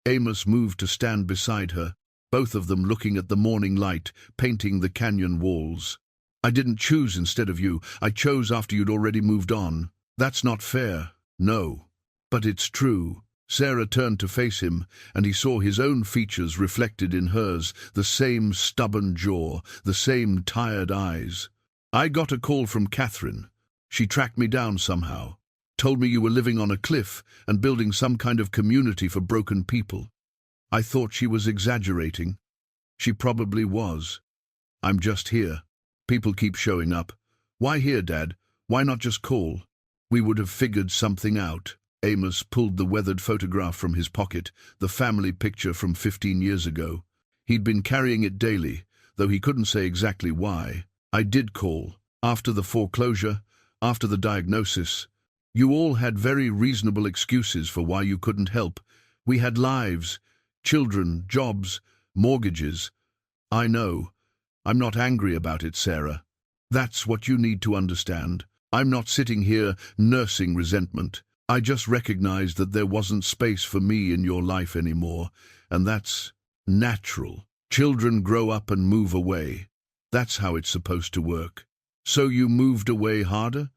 Amos moved to stand beside her. both of them looking at the morning light, painting the canyon walls. I didn't choose instead of you. I chose after you'd already moved on. That's not fair. No. But it's true. Sarah turned to face him, and he saw his own features reflected in hers, the same stubborn jaw, the same tired eyes. I got a call from Catherine. She tracked me down somehow. Told me you were living on a cliff and building some kind of community for broken people. I thought she was exaggerating. She probably was. I'm just here. People keep showing up. Why here, Dad? Why not just call? We would have figured something out. Amos pulled the weathered photograph from his pocket, the family picture from 15 years ago. He'd been carrying it daily, though he couldn't say exactly why. I did call. After the foreclosure, after the diagnosis. You all had very reasonable excuses for why you couldn't help. We had lives, children, jobs, mortgages. I know. I'm not angry about it, Sarah. That's what you need to understand. I'm not sitting here nursing resentment. I just recognized that there wasn't space for me in your life anymore, and that's natural. Children grow up and move away. That's how it's supposed to work. So you moved away harder?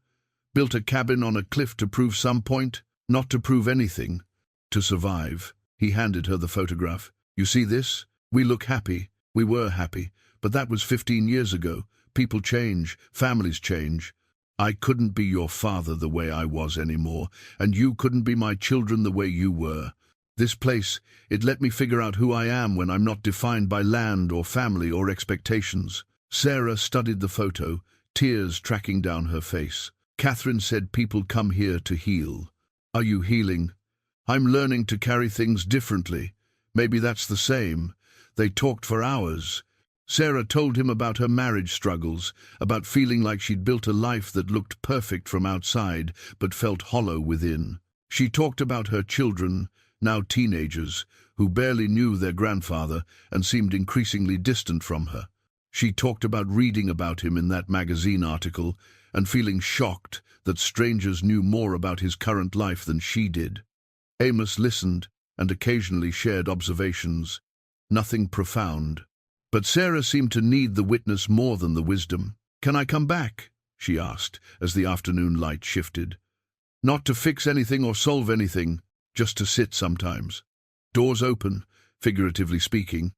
Built a cabin on a cliff to prove some point? Not to prove anything. To survive. He handed her the photograph. You see this? We look happy. We were happy. But that was 15 years ago. People change. Families change. I couldn't be your father the way I was anymore, and you couldn't be my children the way you were. This place, it let me figure out who I am when I'm not defined by land or family or expectations. Sarah studied the photo, tears tracking down her face. Catherine said people come here to heal. Are you healing? I'm learning to carry things differently. Maybe that's the same. They talked for hours. Sarah told him about her marriage struggles, about feeling like she'd built a life that looked perfect from outside but felt hollow within. She talked about her children, now teenagers, who barely knew their grandfather and seemed increasingly distant from her. She talked about reading about him in that magazine article and feeling shocked that strangers knew more about his current life than she did. Amos listened and occasionally shared observations. Nothing profound. But Sarah seemed to need the witness more than the wisdom. Can I come back? She asked as the afternoon light shifted. Not to fix anything or solve anything, just to sit sometimes. Doors open, figuratively speaking.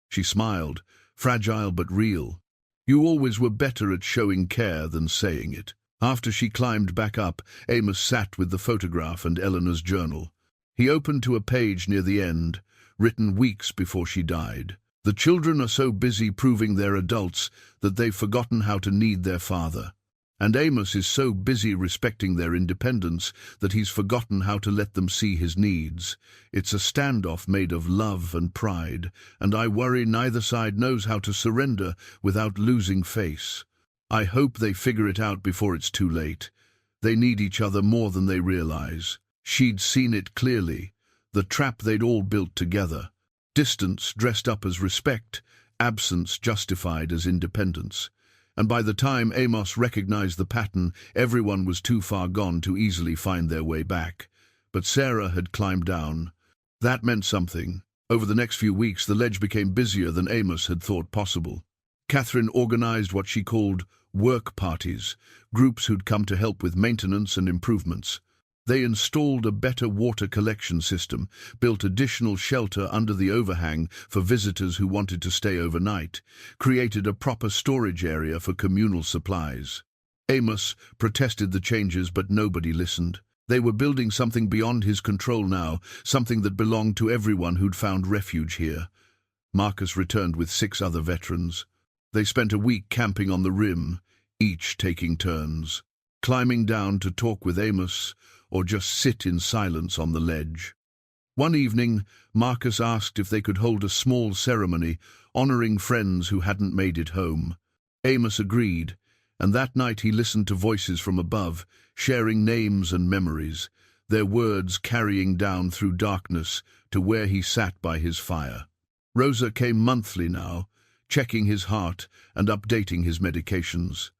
She smiled, fragile but real. You always were better at showing care than saying it. After she climbed back up, Amos sat with the photograph and Eleanor's journal. He opened to a page near the end, written weeks before she died. The children are so busy proving they're adults that they've forgotten how to need their father. And Amos is so busy respecting their independence that he's forgotten how to let them see his needs. It's a standoff made of love and pride, and I worry neither side knows how to surrender without losing face. I hope they figure it out before it's too late. They need each other more than they realize. She'd seen it clearly, the trap they'd all built together. Distance dressed up as respect, absence justified as independence. And by the time Amos recognized the pattern, everyone was too far gone to easily find their way back. But Sarah had climbed down. That meant something. Over the next few weeks, the ledge became busier than Amos had thought possible. Catherine organized what she called work parties, groups who'd come to help with maintenance and improvements. They installed a better water collection system, built additional shelter under the overhang for visitors who wanted to stay overnight, created a proper storage area for communal supplies. Amos protested the changes, but nobody listened. They were building something beyond his control now, something that belonged to everyone who'd found refuge here. Marcus returned with 6 other veterans. They spent a week camping on the rim, each taking turns, climbing down to talk with Amos, or just sit in silence on the ledge. One evening, Marcus asked if they could hold a small ceremony honoring friends who hadn't made it home. Amos agreed, and that night he listened to voices from above, sharing names and memories, their words carrying down through darkness to where he sat by his fire. Rosa came monthly now, checking his heart and updating his medications.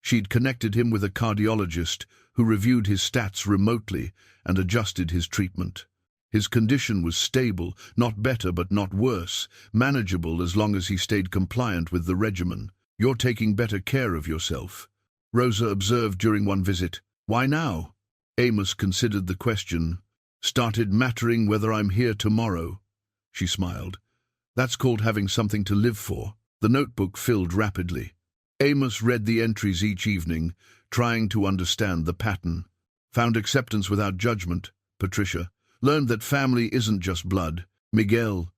She'd connected him with a cardiologist who reviewed his stats remotely and adjusted his treatment. His condition was stable, not better but not worse, manageable as long as he stayed compliant with the regimen. "You're taking better care of yourself," Rosa observed during one visit. "Why now?" Amos considered the question. "Started mattering whether I'm here tomorrow." She smiled. "That's called having something to live for." The notebook filled rapidly. Amos read the entries each evening, trying to understand the pattern. Found acceptance without judgment. Patricia. Learned that family isn't just blood. Miguel.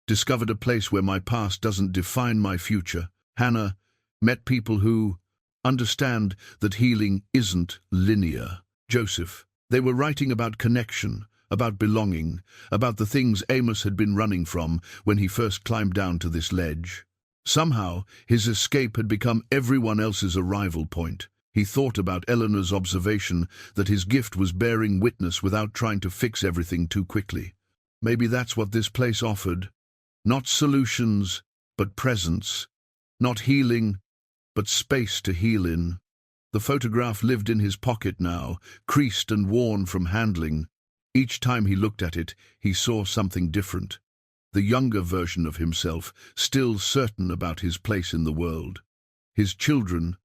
Discovered a place where my past doesn't define my future. Hannah. Met people who understand that healing isn't linear. Joseph. They were writing about connection, about belonging, about the things Amos had been running from when he first climbed down to this ledge. Somehow, his escape had become everyone else's arrival point. He thought about Eleanor's observation that his gift was bearing witness without trying to fix everything too quickly. Maybe that's what this place offered. Not solutions, but presence. Not healing, but space to heal in. The photograph lived in his pocket now, creased and worn from handling. Each time he looked at it, he saw something different. The younger version of himself, still certain about his place in the world. His children,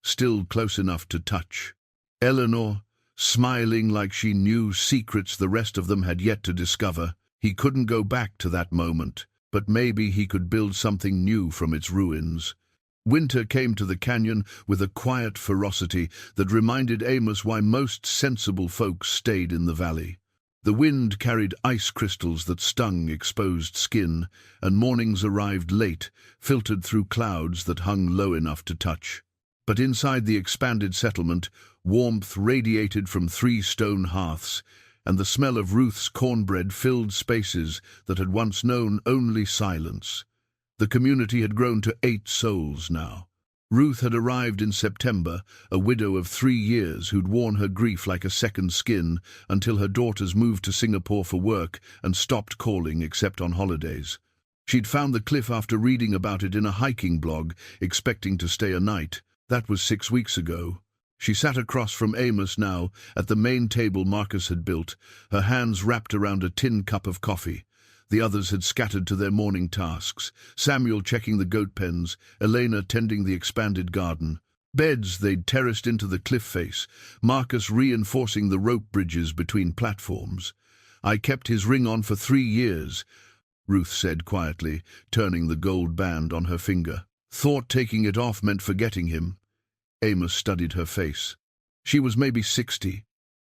still close enough to touch. Eleanor, smiling like she knew secrets the rest of them had yet to discover. He couldn't go back to that moment, but maybe he could build something new from its ruins. Winter came to the canyon with a quiet ferocity that reminded Amos why most sensible folks stayed in the valley. The wind carried ice crystals that stung exposed skin, and mornings arrived late, filtered through clouds that hung low enough to touch. But inside the expanded settlement, warmth radiated from 3 stone hearths, and the smell of Ruth's cornbread filled spaces that had once known only silence. The community had grown to 8 souls now. Ruth had arrived in September, a widow of 3 years who'd worn her grief like a second skin until her daughters moved to Singapore for work and stopped calling except on holidays. She'd found the cliff after reading about it in a hiking blog, expecting to stay a night. That was 6 weeks ago. She sat across from Amos now, at the main table Marcus had built, her hands wrapped around a tin cup of coffee. The others had scattered to their morning tasks, Samuel checking the goat pens, Elena tending the expanded garden. Beds they'd terraced into the cliff face, Marcus reinforcing the rope bridges between platforms. "I kept his ring on for 3 years, Ruth said quietly, turning the gold band on her finger. Thought taking it off meant forgetting him. Amos studied her face. She was maybe 60.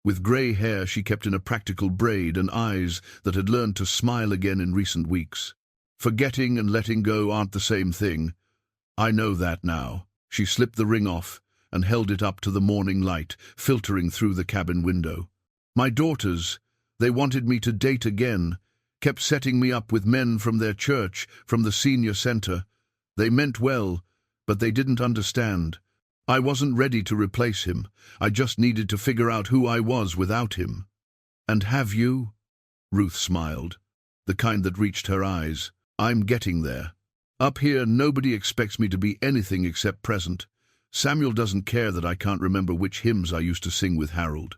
With grey hair she kept in a practical braid and eyes that had learned to smile again in recent weeks. Forgetting and letting go aren't the same thing. I know that now. She slipped the ring off and held it up to the morning light, filtering through the cabin window. My daughters, they wanted me to date again, kept setting me up with men from their church, from the senior center. They meant well, but they didn't understand. I wasn't ready to replace him. I just needed to figure out who I was without him. And have you? Ruth smiled, the kind that reached her eyes. I'm getting there. Up here, nobody expects me to be anything except present. Samuel doesn't care that I can't remember which hymns I used to sing with Harold.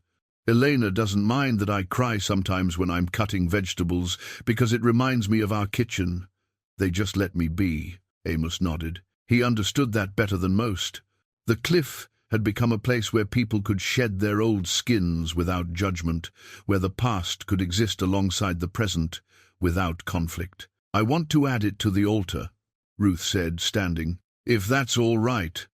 Elena doesn't mind that I cry sometimes when I'm cutting vegetables because it reminds me of our kitchen. They just let me be, Amos nodded. He understood that better than most. The cliff had become a place where people could shed their old skins without judgment, where the past could exist alongside the present without conflict. I want to add it to the altar, Ruth said, standing. If that's all right.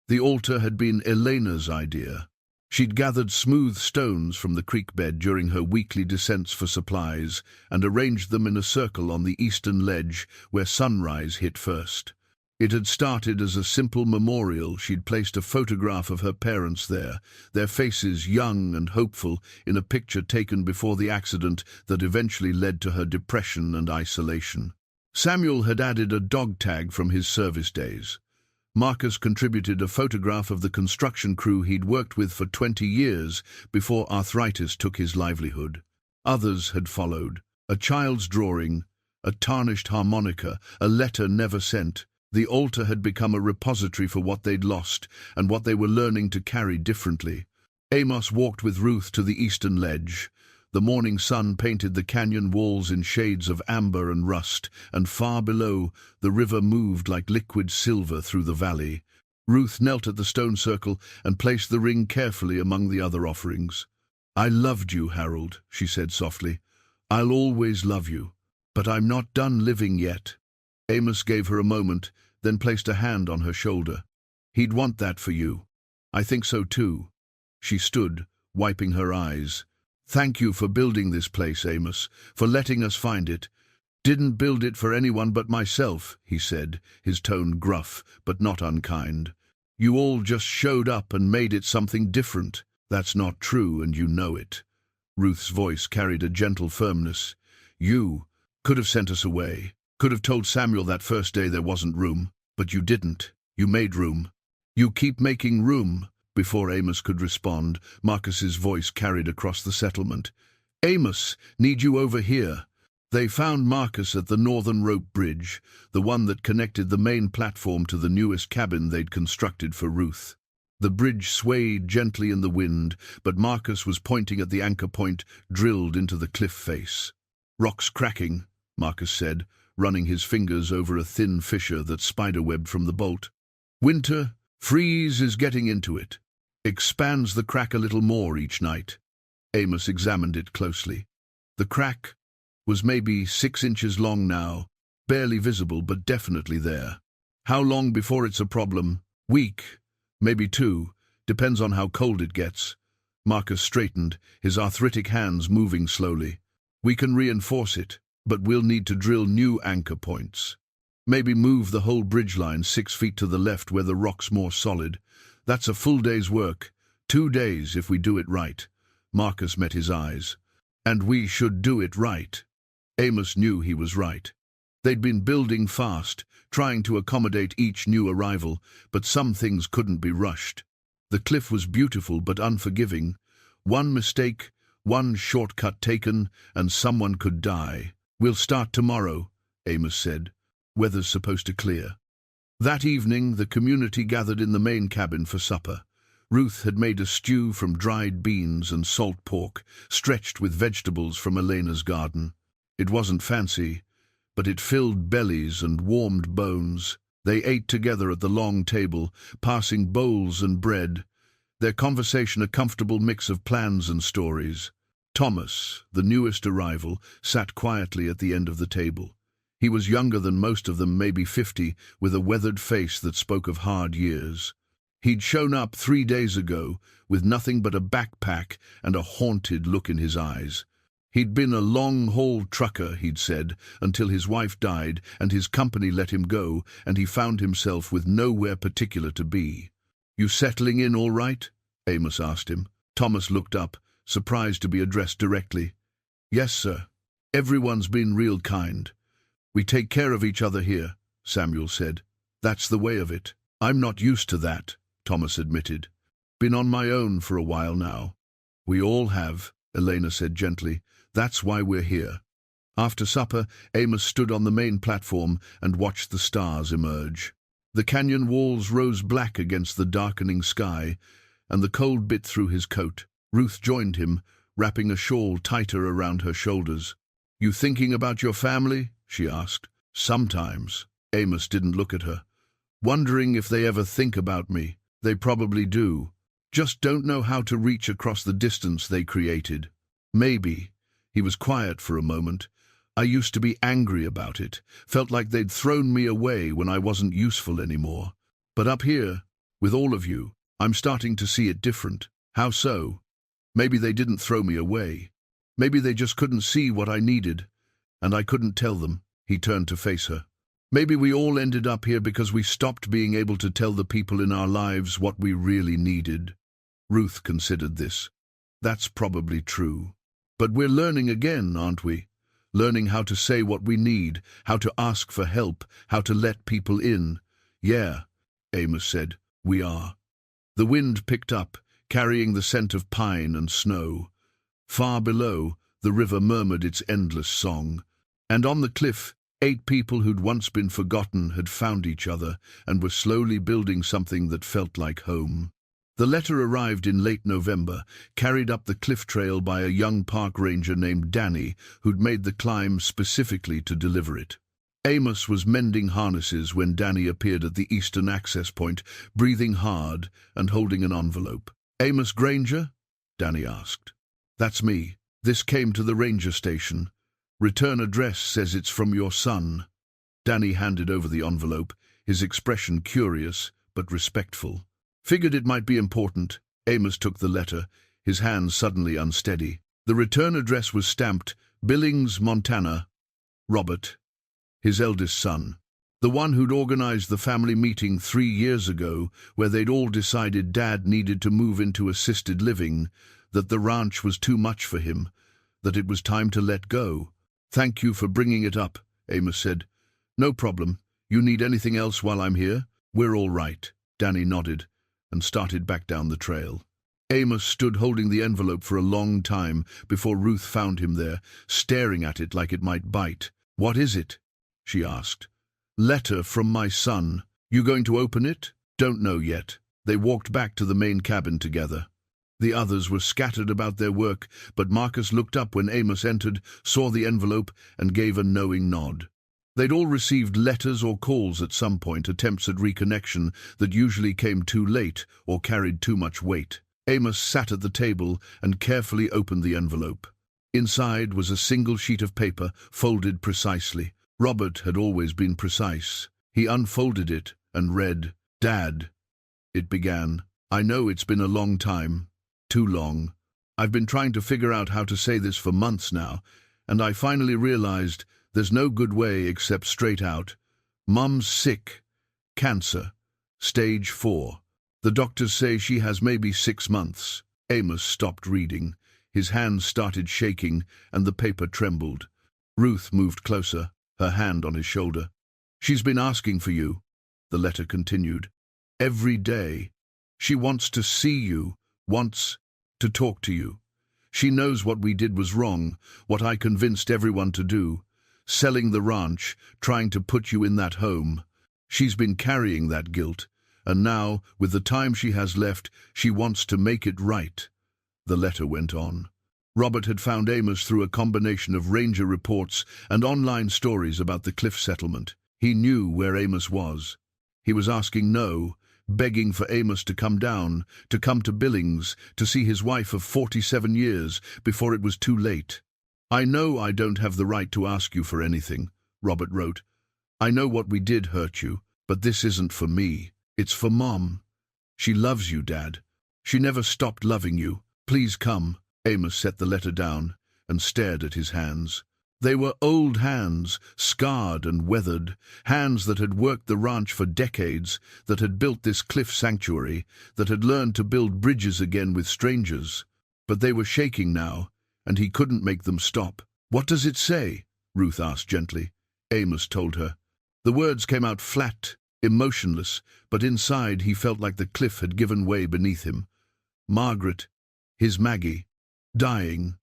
The altar had been Elena's idea. She'd gathered smooth stones from the creek bed during her weekly descents for supplies and arranged them in a circle on the eastern ledge where sunrise hit first. It had started as a simple memorial. She'd placed a photograph of her parents there, their faces young and hopeful, in a picture taken before the accident that eventually led to her depression and isolation. Samuel had added a dog tag from his service days. Marcus contributed a photograph of the construction crew he'd worked with for 20 years before arthritis took his livelihood. Others had followed. A child's drawing, a tarnished harmonica, a letter never sent. The altar had become a repository for what they'd lost and what they were learning to carry differently. Amos walked with Ruth to the eastern ledge. The morning sun painted the canyon walls in shades of amber and rust, and far below, the river moved like liquid silver through the valley. Ruth knelt at the stone circle and placed the ring carefully among the other offerings. "I loved you, Harold," she said softly. "I'll always love you. But I'm not done living yet." Amos gave her a moment, then placed a hand on her shoulder. "He'd want that for you." "I think so too." She stood, wiping her eyes. "Thank you for building this place, Amos, for letting us find it." "Didn't build it for anyone but myself," he said, his tone gruff but not unkind. "You all just showed up and made it something different." "That's not true, and you know it." Ruth's voice carried a gentle firmness. "You could have sent us away, could have told Samuel that first day there wasn't room, but you didn't. You made room. You keep making room." Before Amos could respond, Marcus's voice carried across the settlement. "Amos, need you over here." They found Marcus at the northern rope bridge, the one that connected the main platform to the newest cabin they'd constructed for Ruth. The bridge swayed gently in the wind, but Marcus was pointing at the anchor point drilled into the cliff face. "Rock's cracking," Marcus said, running his fingers over a thin fissure that spiderwebbed from the bolt. "Winter, freeze is getting into it. Expands the crack a little more each night." Amos examined it closely. The crack was maybe 6 inches long now, barely visible but definitely there. "How long before it's a problem?" "Week, maybe 2, depends on how cold it gets." Marcus straightened, his arthritic hands moving slowly. "We can reinforce it, but we'll need to drill new anchor points. Maybe move the whole bridge line 6 feet to the left where the rock's more solid. That's a full day's work. 2 days if we do it right." Marcus met his eyes. "And we should do it right." Amos knew he was right. They'd been building fast, trying to accommodate each new arrival, but some things couldn't be rushed. The cliff was beautiful but unforgiving. One mistake, one shortcut taken, and someone could die. "We'll start tomorrow," Amos said. "Weather's supposed to clear." That evening, the community gathered in the main cabin for supper. Ruth had made a stew from dried beans and salt pork, stretched with vegetables from Elena's garden. It wasn't fancy, but it filled bellies and warmed bones. They ate together at the long table, passing bowls and bread, their conversation a comfortable mix of plans and stories. Thomas, the newest arrival, sat quietly at the end of the table. He was younger than most of them, maybe 50, with a weathered face that spoke of hard years. He'd shown up 3 days ago, with nothing but a backpack and a haunted look in his eyes. He'd been a long-haul trucker, he'd said, until his wife died and his company let him go, and he found himself with nowhere particular to be. "You settling in all right?" Amos asked him. Thomas looked up, surprised to be addressed directly. "Yes, sir. Everyone's been real kind. We take care of each other here," Samuel said. "That's the way of it." "I'm not used to that," Thomas admitted. "Been on my own for a while now." "We all have," Elena said gently. "That's why we're here." After supper, Amos stood on the main platform and watched the stars emerge. The canyon walls rose black against the darkening sky, and the cold bit through his coat. Ruth joined him, wrapping a shawl tighter around her shoulders. "You thinking about your family?" she asked. "Sometimes." Amos didn't look at her. "Wondering if they ever think about me. They probably do. Just don't know how to reach across the distance they created." "Maybe." He was quiet for a moment. "I used to be angry about it, felt like they'd thrown me away when I wasn't useful anymore. But up here, with all of you, I'm starting to see it different." "How so?" "Maybe they didn't throw me away. Maybe they just couldn't see what I needed, and I couldn't tell them." He turned to face her. "Maybe we all ended up here because we stopped being able to tell the people in our lives what we really needed." Ruth considered this. "That's probably true. But we're learning again, aren't we? Learning how to say what we need, how to ask for help, how to let people in." "Yeah," Amos said, "we are." The wind picked up, carrying the scent of pine and snow. Far below, the river murmured its endless song. And on the cliff, 8 people who'd once been forgotten had found each other and were slowly building something that felt like home. The letter arrived in late November, carried up the cliff trail by a young park ranger named Danny, who'd made the climb specifically to deliver it. Amos was mending harnesses when Danny appeared at the eastern access point, breathing hard and holding an envelope. "Amos Granger?" Danny asked. "That's me. This came to the ranger station. Return address says it's from your son." Danny handed over the envelope, his expression curious but respectful. "Figured it might be important." Amos took the letter, his hand suddenly unsteady. The return address was stamped, Billings, Montana. Robert, his eldest son. The one who'd organized the family meeting 3 years ago, where they'd all decided Dad needed to move into assisted living, that the ranch was too much for him, that it was time to let go. "Thank you for bringing it up," Amos said. "No problem. You need anything else while I'm here?" "We're all right." Danny nodded and started back down the trail. Amos stood holding the envelope for a long time before Ruth found him there, staring at it like it might bite. "What is it?" she asked. "Letter from my son. You going to open it?" "Don't know yet." They walked back to the main cabin together. The others were scattered about their work, but Marcus looked up when Amos entered, saw the envelope, and gave a knowing nod. They'd all received letters or calls at some point, attempts at reconnection that usually came too late or carried too much weight. Amos sat at the table and carefully opened the envelope. Inside was a single sheet of paper, folded precisely. Robert had always been precise. He unfolded it and read, "Dad," it began. "I know it's been a long time. Too long. I've been trying to figure out how to say this for months now, and I finally realized there's no good way except straight out. Mum's sick. Cancer. Stage 4. The doctors say she has maybe 6 months. Amos stopped reading. His hands started shaking, and the paper trembled. Ruth moved closer, her hand on his shoulder. "She's been asking for you," the letter continued. "Every day. She wants to see you, wants to talk to you. She knows what we did was wrong, what I convinced everyone to do. Selling the ranch, trying to put you in that home. She's been carrying that guilt, and now, with the time she has left, she wants to make it right." The letter went on. Robert had found Amos through a combination of ranger reports and online stories about the cliff settlement. He knew where Amos was. He was asking no, begging for Amos to come down, to come to Billings, to see his wife of 47 years before it was too late. "I know I don't have the right to ask you for anything," Robert wrote. "I know what we did hurt you, but this isn't for me. It's for Mom. She loves you, Dad. She never stopped loving you. Please come." Amos set the letter down and stared at his hands. They were old hands, scarred and weathered, hands that had worked the ranch for decades, that had built this cliff sanctuary, that had learned to build bridges again with strangers. But they were shaking now, and he couldn't make them stop. "What does it say?" Ruth asked gently. Amos told her. The words came out flat, emotionless, but inside he felt like the cliff had given way beneath him. Margaret, his Maggie, dying.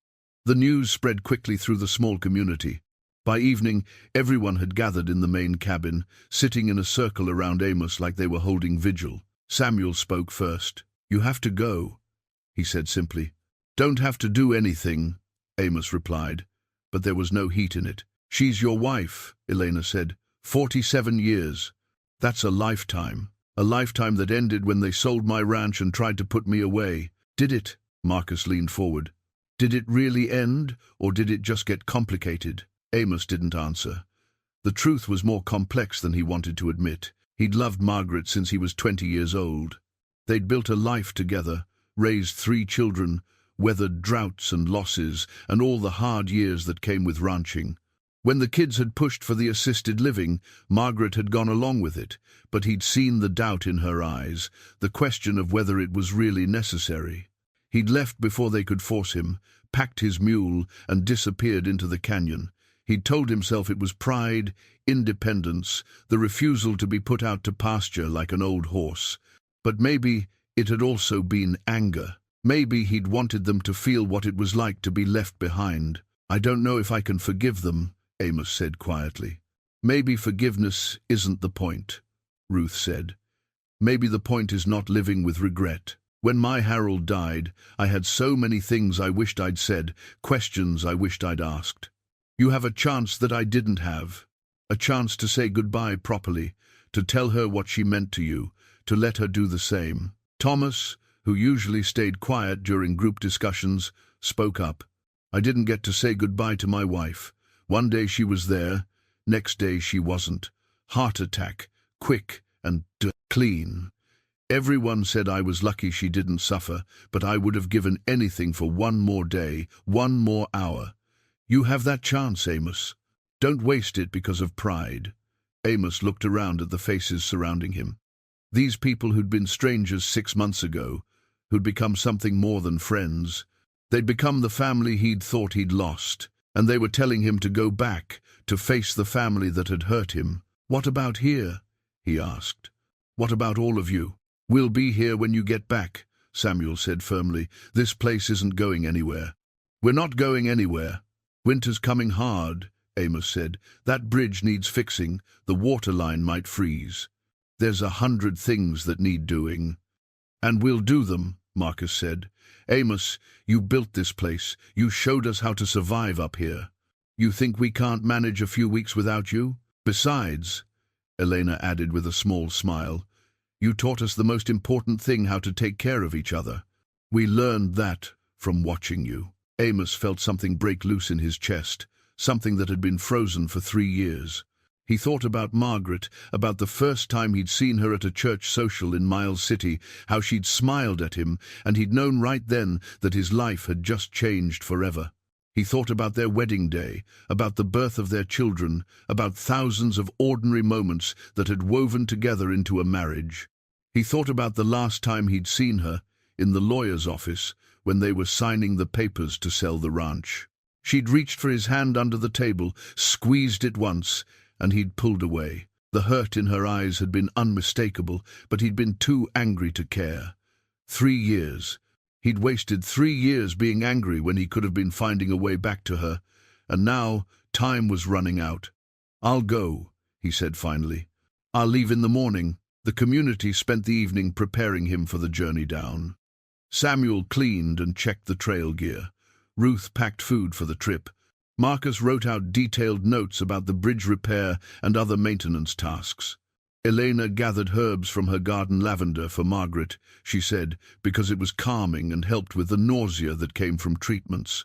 The news spread quickly through the small community. By evening, everyone had gathered in the main cabin, sitting in a circle around Amos like they were holding vigil. Samuel spoke first. "You have to go," he said simply. "Don't have to do anything," Amos replied, but there was no heat in it. "She's your wife," Elena said. 47 years. That's a lifetime. A lifetime that ended when they sold my ranch and tried to put me away. Did it?" Marcus leaned forward. "Did it really end, or did it just get complicated?" Amos didn't answer. The truth was more complex than he wanted to admit. He'd loved Margaret since he was 20 years old. They'd built a life together, raised 3 children, weathered droughts and losses, and all the hard years that came with ranching. When the kids had pushed for the assisted living, Margaret had gone along with it, but he'd seen the doubt in her eyes, the question of whether it was really necessary. He'd left before they could force him, packed his mule, and disappeared into the canyon. He'd told himself it was pride, independence, the refusal to be put out to pasture like an old horse. But maybe it had also been anger. Maybe he'd wanted them to feel what it was like to be left behind. "I don't know if I can forgive them," Amos said quietly. "Maybe forgiveness isn't the point," Ruth said. "Maybe the point is not living with regret." When my Harold died, I had so many things I wished I'd said, questions I wished I'd asked. You have a chance that I didn't have. A chance to say goodbye properly, to tell her what she meant to you, to let her do the same. Thomas, who usually stayed quiet during group discussions, spoke up. I didn't get to say goodbye to my wife. One day she was there, next day she wasn't. Heart attack, quick and clean. Everyone said I was lucky she didn't suffer, but I would have given anything for one more day, one more hour. You have that chance, Amos. Don't waste it because of pride. Amos looked around at the faces surrounding him. These people who'd been strangers 6 months ago, who'd become something more than friends. They'd become the family he'd thought he'd lost, and they were telling him to go back, to face the family that had hurt him. What about here? He asked. What about all of you? We'll be here when you get back, Samuel said firmly. This place isn't going anywhere. We're not going anywhere. Winter's coming hard, Amos said. That bridge needs fixing. The water line might freeze. There's 100 things that need doing. And we'll do them, Marcus said. Amos, you built this place. You showed us how to survive up here. You think we can't manage a few weeks without you? Besides, Elena added with a small smile, you taught us the most important thing, how to take care of each other. We learned that from watching you. Amos felt something break loose in his chest, something that had been frozen for 3 years. He thought about Margaret, about the first time he'd seen her at a church social in Miles City, how she'd smiled at him, and he'd known right then that his life had just changed forever. He thought about their wedding day, about the birth of their children, about thousands of ordinary moments that had woven together into a marriage. He thought about the last time he'd seen her, in the lawyer's office, when they were signing the papers to sell the ranch. She'd reached for his hand under the table, squeezed it once, and he'd pulled away. The hurt in her eyes had been unmistakable, but he'd been too angry to care. 3 years. He'd wasted 3 years being angry when he could have been finding a way back to her, and now time was running out. I'll go, he said finally. I'll leave in the morning. The community spent the evening preparing him for the journey down. Samuel cleaned and checked the trail gear. Ruth packed food for the trip. Marcus wrote out detailed notes about the bridge repair and other maintenance tasks. Elena gathered herbs from her garden, lavender for Margaret, she said, because it was calming and helped with the nausea that came from treatments.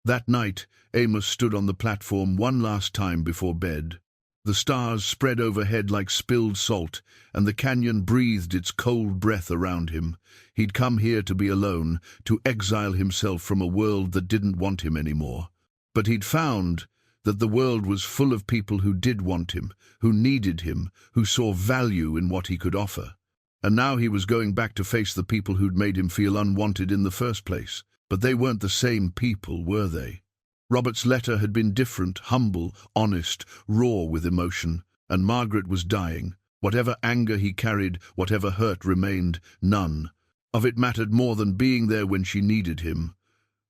That night, Amos stood on the platform one last time before bed. The stars spread overhead like spilled salt, and the canyon breathed its cold breath around him. He'd come here to be alone, to exile himself from a world that didn't want him anymore. But he'd found that the world was full of people who did want him, who needed him, who saw value in what he could offer. And now he was going back to face the people who'd made him feel unwanted in the first place. But they weren't the same people, were they? Robert's letter had been different, humble, honest, raw with emotion, and Margaret was dying. Whatever anger he carried, whatever hurt remained, none of it mattered more than being there when she needed him.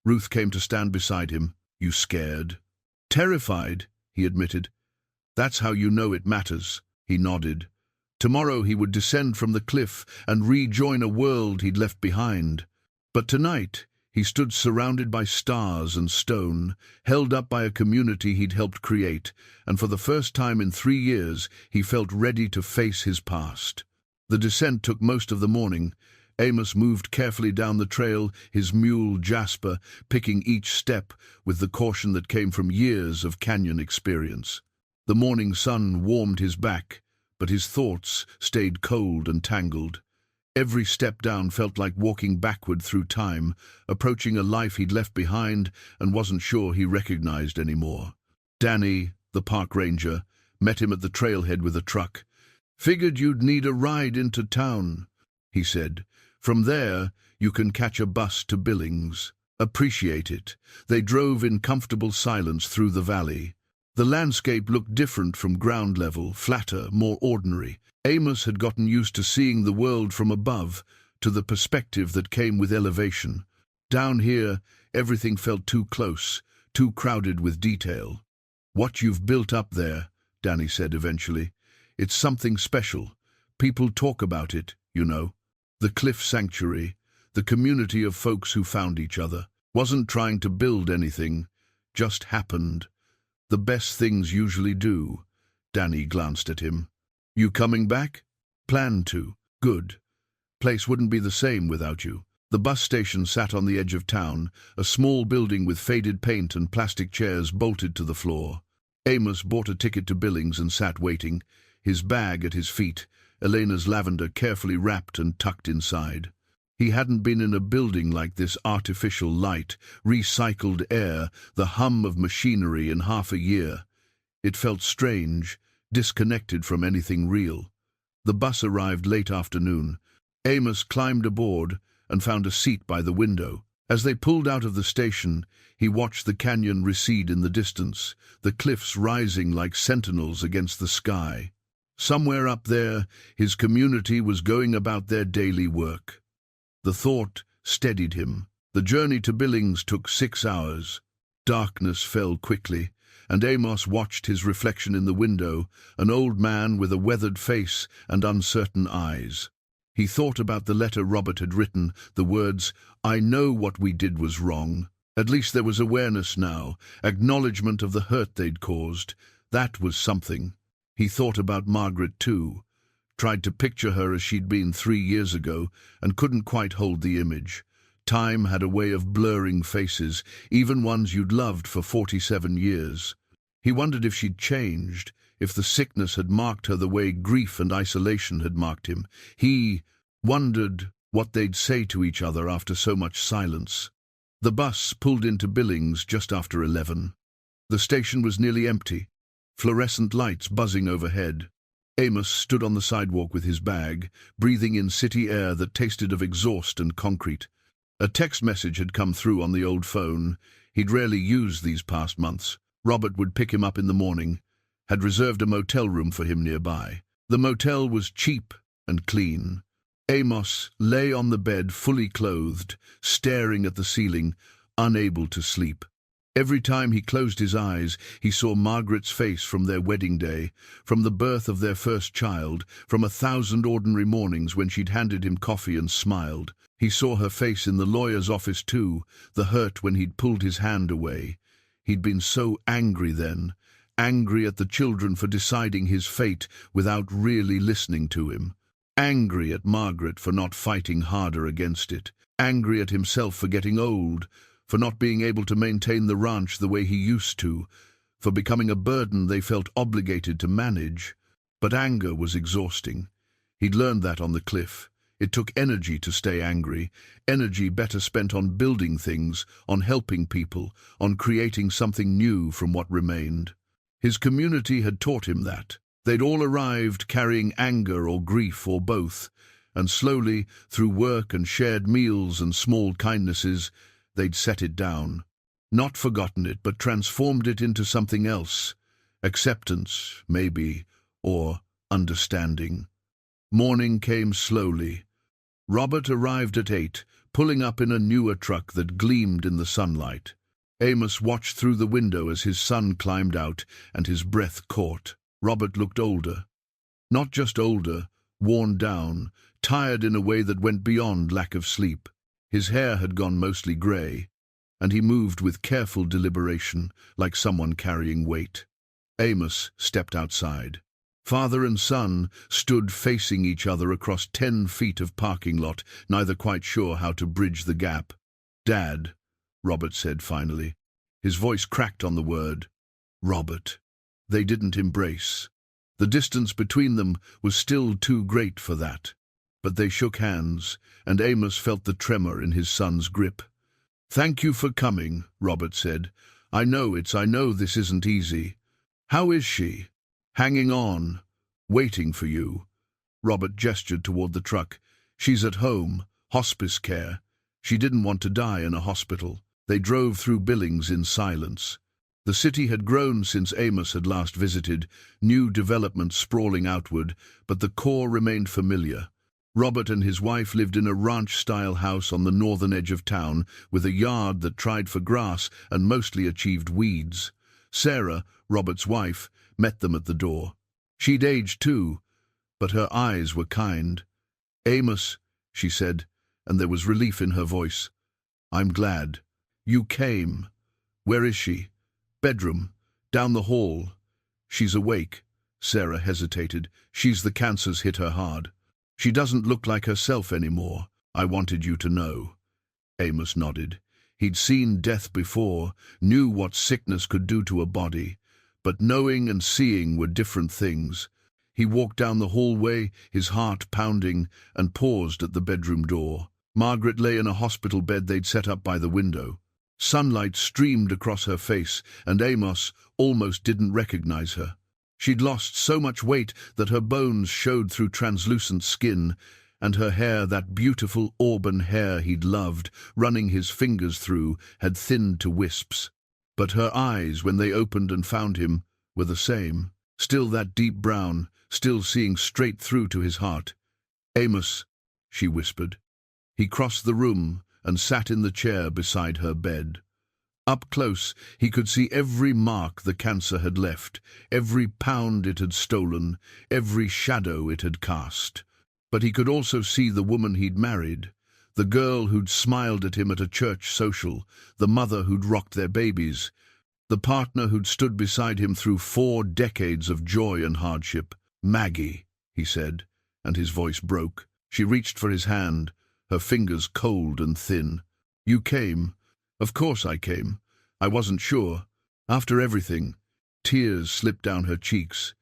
Ruth came to stand beside him. You scared? Terrified, he admitted. That's how you know it matters, he nodded. Tomorrow he would descend from the cliff and rejoin a world he'd left behind. But tonight, he stood surrounded by stars and stone, held up by a community he'd helped create, and for the first time in 3 years, he felt ready to face his past. The descent took most of the morning. Amos moved carefully down the trail, his mule Jasper picking each step with the caution that came from years of canyon experience. The morning sun warmed his back, but his thoughts stayed cold and tangled. Every step down felt like walking backward through time, approaching a life he'd left behind and wasn't sure he recognized anymore. Danny, the park ranger, met him at the trailhead with a truck. "Figured you'd need a ride into town," he said. "From there, you can catch a bus to Billings. Appreciate it." They drove in comfortable silence through the valley. The landscape looked different from ground level, flatter, more ordinary. Amos had gotten used to seeing the world from above, to the perspective that came with elevation. Down here, everything felt too close, too crowded with detail. "What you've built up there," Danny said eventually, "it's something special. People talk about it, you know. The cliff sanctuary, The community of folks who found each other. Wasn't trying to build anything, just happened. The best things usually do. Danny glanced at him. You coming back? Plan to. Good. Place wouldn't be the same without you. The bus station sat on the edge of town, a small building with faded paint and plastic chairs bolted to the floor. Amos bought a ticket to Billings and sat waiting, his bag at his feet, Elena's lavender carefully wrapped and tucked inside. He hadn't been in a building like this: artificial light, recycled air, the hum of machinery in half a year. It felt strange, disconnected from anything real. The bus arrived late afternoon. Amos climbed aboard and found a seat by the window. As they pulled out of the station, he watched the canyon recede in the distance, the cliffs rising like sentinels against the sky. Somewhere up there, his community was going about their daily work. The thought steadied him. The journey to Billings took 6 hours. Darkness fell quickly, and Amos watched his reflection in the window, an old man with a weathered face and uncertain eyes. He thought about the letter Robert had written, the words, "I know what we did was wrong." At least there was awareness now, acknowledgement of the hurt they'd caused. That was something. He thought about Margaret too. Tried to picture her as she'd been 3 years ago, and couldn't quite hold the image. Time had a way of blurring faces, even ones you'd loved for 47 years. He wondered if she'd changed, if the sickness had marked her the way grief and isolation had marked him. He wondered what they'd say to each other after so much silence. The bus pulled into Billings just after 11. The station was nearly empty, fluorescent lights buzzing overhead. Amos stood on the sidewalk with his bag, breathing in city air that tasted of exhaust and concrete. A text message had come through on the old phone. He'd rarely used these past months. Robert would pick him up in the morning, had reserved a motel room for him nearby. The motel was cheap and clean. Amos lay on the bed fully clothed, staring at the ceiling, unable to sleep. Every time he closed his eyes, he saw Margaret's face from their wedding day, from the birth of their first child, from 1,000 ordinary mornings when she'd handed him coffee and smiled. He saw her face in the lawyer's office too, the hurt when he'd pulled his hand away. He'd been so angry then, angry at the children for deciding his fate without really listening to him. Angry at Margaret for not fighting harder against it. Angry at himself for getting old, for not being able to maintain the ranch the way he used to, for becoming a burden they felt obligated to manage. But anger was exhausting. He'd learned that on the cliff. It took energy to stay angry, energy better spent on building things, on helping people, on creating something new from what remained. His community had taught him that. They'd all arrived carrying anger or grief or both, and slowly, through work and shared meals and small kindnesses, they'd set it down. Not forgotten it, but transformed it into something else. Acceptance, maybe, or understanding. Morning came slowly. Robert arrived at 8, pulling up in a newer truck that gleamed in the sunlight. Amos watched through the window as his son climbed out and his breath caught. Robert looked older. Not just older, worn down, tired in a way that went beyond lack of sleep. His hair had gone mostly grey, and he moved with careful deliberation, like someone carrying weight. Amos stepped outside. Father and son stood facing each other across 10 feet of parking lot, neither quite sure how to bridge the gap. "Dad," Robert said finally. His voice cracked on the word. Robert. They didn't embrace. The distance between them was still too great for that. But they shook hands, and Amos felt the tremor in his son's grip. "Thank you for coming," Robert said. I know this isn't easy. How is she?" "Hanging on, waiting for you." Robert gestured toward the truck. "She's at home, hospice care. She didn't want to die in a hospital." They drove through Billings in silence. The city had grown since Amos had last visited, new developments sprawling outward, but the core remained familiar. Robert and his wife lived in a ranch-style house on the northern edge of town, with a yard that tried for grass and mostly achieved weeds. Sarah, Robert's wife, met them at the door. She'd aged too, but her eyes were kind. "Amos," she said, and there was relief in her voice. "I'm glad. You came. Where is she?" "Bedroom. Down the hall." "She's awake." Sarah hesitated. "She's the cancer's hit her hard. She doesn't look like herself anymore. I wanted you to know." Amos nodded. He'd seen death before, knew what sickness could do to a body, but knowing and seeing were different things. He walked down the hallway, his heart pounding, and paused at the bedroom door. Margaret lay in a hospital bed they'd set up by the window. Sunlight streamed across her face, and Amos almost didn't recognize her. She'd lost so much weight that her bones showed through translucent skin, and her hair, that beautiful auburn hair he'd loved, running his fingers through, had thinned to wisps. But her eyes, when they opened and found him, were the same, still that deep brown, still seeing straight through to his heart. "Amos," she whispered. He crossed the room and sat in the chair beside her bed. Up close, he could see every mark the cancer had left, every pound it had stolen, every shadow it had cast. But he could also see the woman he'd married, the girl who'd smiled at him at a church social, the mother who'd rocked their babies, the partner who'd stood beside him through 4 decades of joy and hardship. "Maggie," he said, and his voice broke. She reached for his hand, her fingers cold and thin. "You came." "Of course I came. I wasn't sure. After everything." Tears slipped down her cheeks.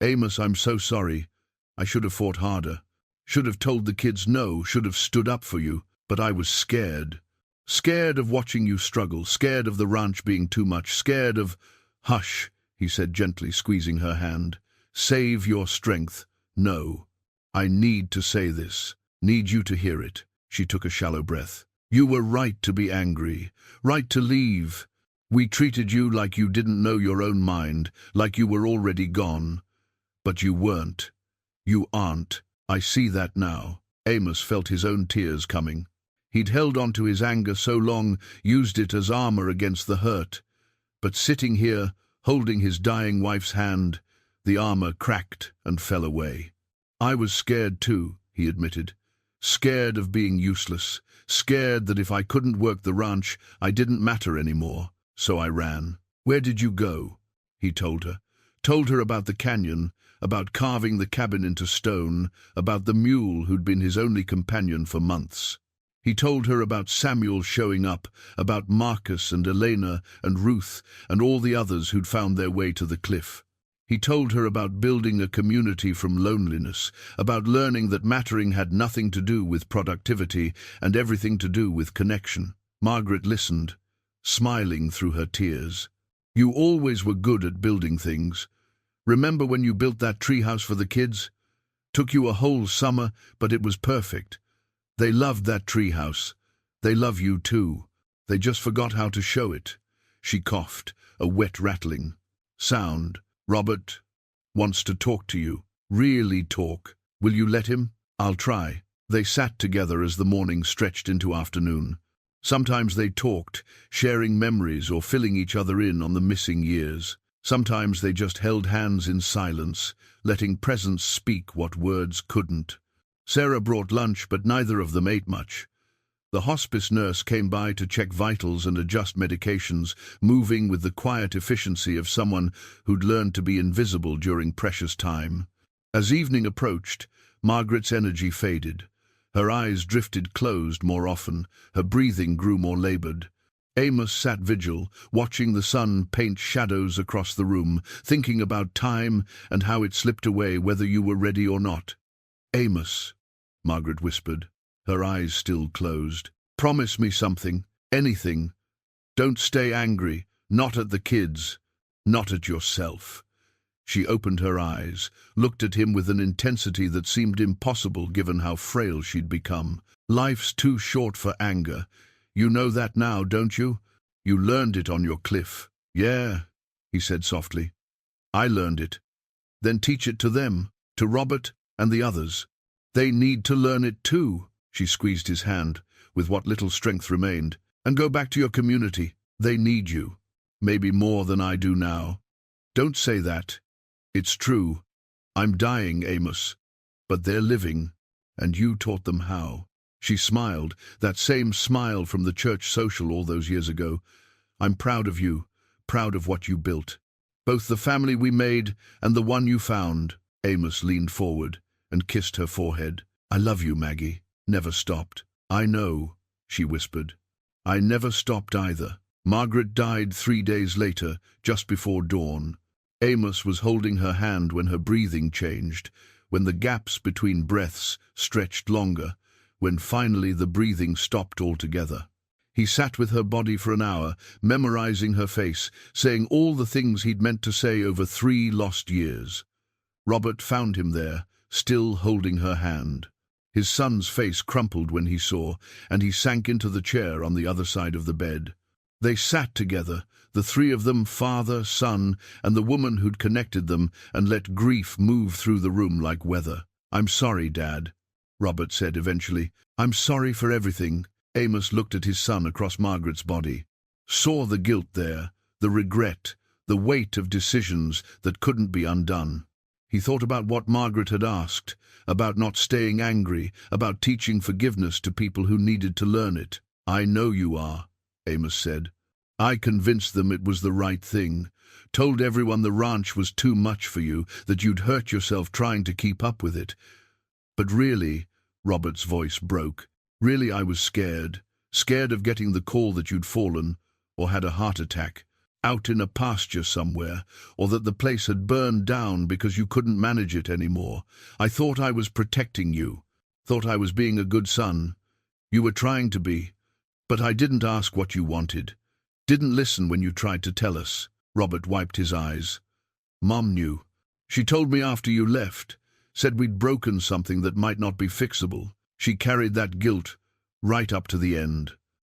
"Amos, I'm so sorry. I should have fought harder. Should have told the kids no, should have stood up for you, but I was scared. Scared of watching you struggle, scared of the ranch being too much, scared of—" "Hush," he said gently, squeezing her hand. "Save your strength. No. I need to say this. Need you to hear it." She took a shallow breath. "You were right to be angry, right to leave. We treated you like you didn't know your own mind, like you were already gone. But you weren't. You aren't. I see that now." Amos felt his own tears coming. He'd held on to his anger so long, used it as armor against the hurt. But sitting here, holding his dying wife's hand, the armor cracked and fell away. "I was scared too," he admitted. "Scared of being useless. Scared that if I couldn't work the ranch, I didn't matter anymore. So I ran." "Where did you go?" He told her. Told her about the canyon, about carving the cabin into stone, about the mule who'd been his only companion for months. He told her about Samuel showing up, about Marcus and Elena and Ruth and all the others who'd found their way to the cliff. He told her about building a community from loneliness, about learning that mattering had nothing to do with productivity and everything to do with connection. Margaret listened, smiling through her tears. "You always were good at building things. Remember when you built that treehouse for the kids? Took you a whole summer, but it was perfect. They loved that treehouse. They love you too. They just forgot how to show it." She coughed, a wet rattling sound. "Robert wants to talk to you. Really talk. Will you let him?" "I'll try." They sat together as the morning stretched into afternoon. Sometimes they talked, sharing memories or filling each other in on the missing years. Sometimes they just held hands in silence, letting presence speak what words couldn't. Sarah brought lunch, but neither of them ate much. The hospice nurse came by to check vitals and adjust medications, moving with the quiet efficiency of someone who'd learned to be invisible during precious time. As evening approached, Margaret's energy faded. Her eyes drifted closed more often, her breathing grew more labored. Amos sat vigil, watching the sun paint shadows across the room, thinking about time and how it slipped away whether you were ready or not. "Amos," Margaret whispered, her eyes still closed. "Promise me something, anything. Don't stay angry, not at the kids, not at yourself." She opened her eyes, looked at him with an intensity that seemed impossible given how frail she'd become. "Life's too short for anger. You know that now, don't you? You learned it on your cliff." "Yeah," he said softly. "I learned it. Then teach it to them, to Robert and the others. They need to learn it too." She squeezed his hand, with what little strength remained. "And go back to your community. They need you. Maybe more than I do now." "Don't say that. It's true. I'm dying, Amos. But they're living, and you taught them how." She smiled, that same smile from the church social all those years ago. I'm proud of you, proud of what you built. Both the family we made and the one you found. Amos leaned forward and kissed her forehead. I love you, Maggie. Never stopped. I know, she whispered. I never stopped either. Margaret died 3 days later, just before dawn. Amos was holding her hand when her breathing changed, when the gaps between breaths stretched longer, when finally the breathing stopped altogether. He sat with her body for an hour, memorizing her face, saying all the things he'd meant to say over 3 lost years. Robert found him there, still holding her hand. His son's face crumpled when he saw, and he sank into the chair on the other side of the bed. They sat together, the 3 of them, father, son, and the woman who'd connected them, and let grief move through the room like weather. I'm sorry, Dad, Robert said eventually. I'm sorry for everything. Amos looked at his son across Margaret's body, saw the guilt there, the regret, the weight of decisions that couldn't be undone. He thought about what Margaret had asked, about not staying angry, about teaching forgiveness to people who needed to learn it. I know you are, Amos said. I convinced them it was the right thing, told everyone the ranch was too much for you, that you'd hurt yourself trying to keep up with it. But really, Robert's voice broke, really I was scared, scared of getting the call that you'd fallen, or had a heart attack, out in a pasture somewhere, or that the place had burned down because you couldn't manage it anymore. I thought I was protecting you, thought I was being a good son. You were trying to be, but I didn't ask what you wanted, didn't listen when you tried to tell us. Robert wiped his eyes. Mom knew. She told me after you left, said we'd broken something that might not be fixable. She carried that guilt right up to the end.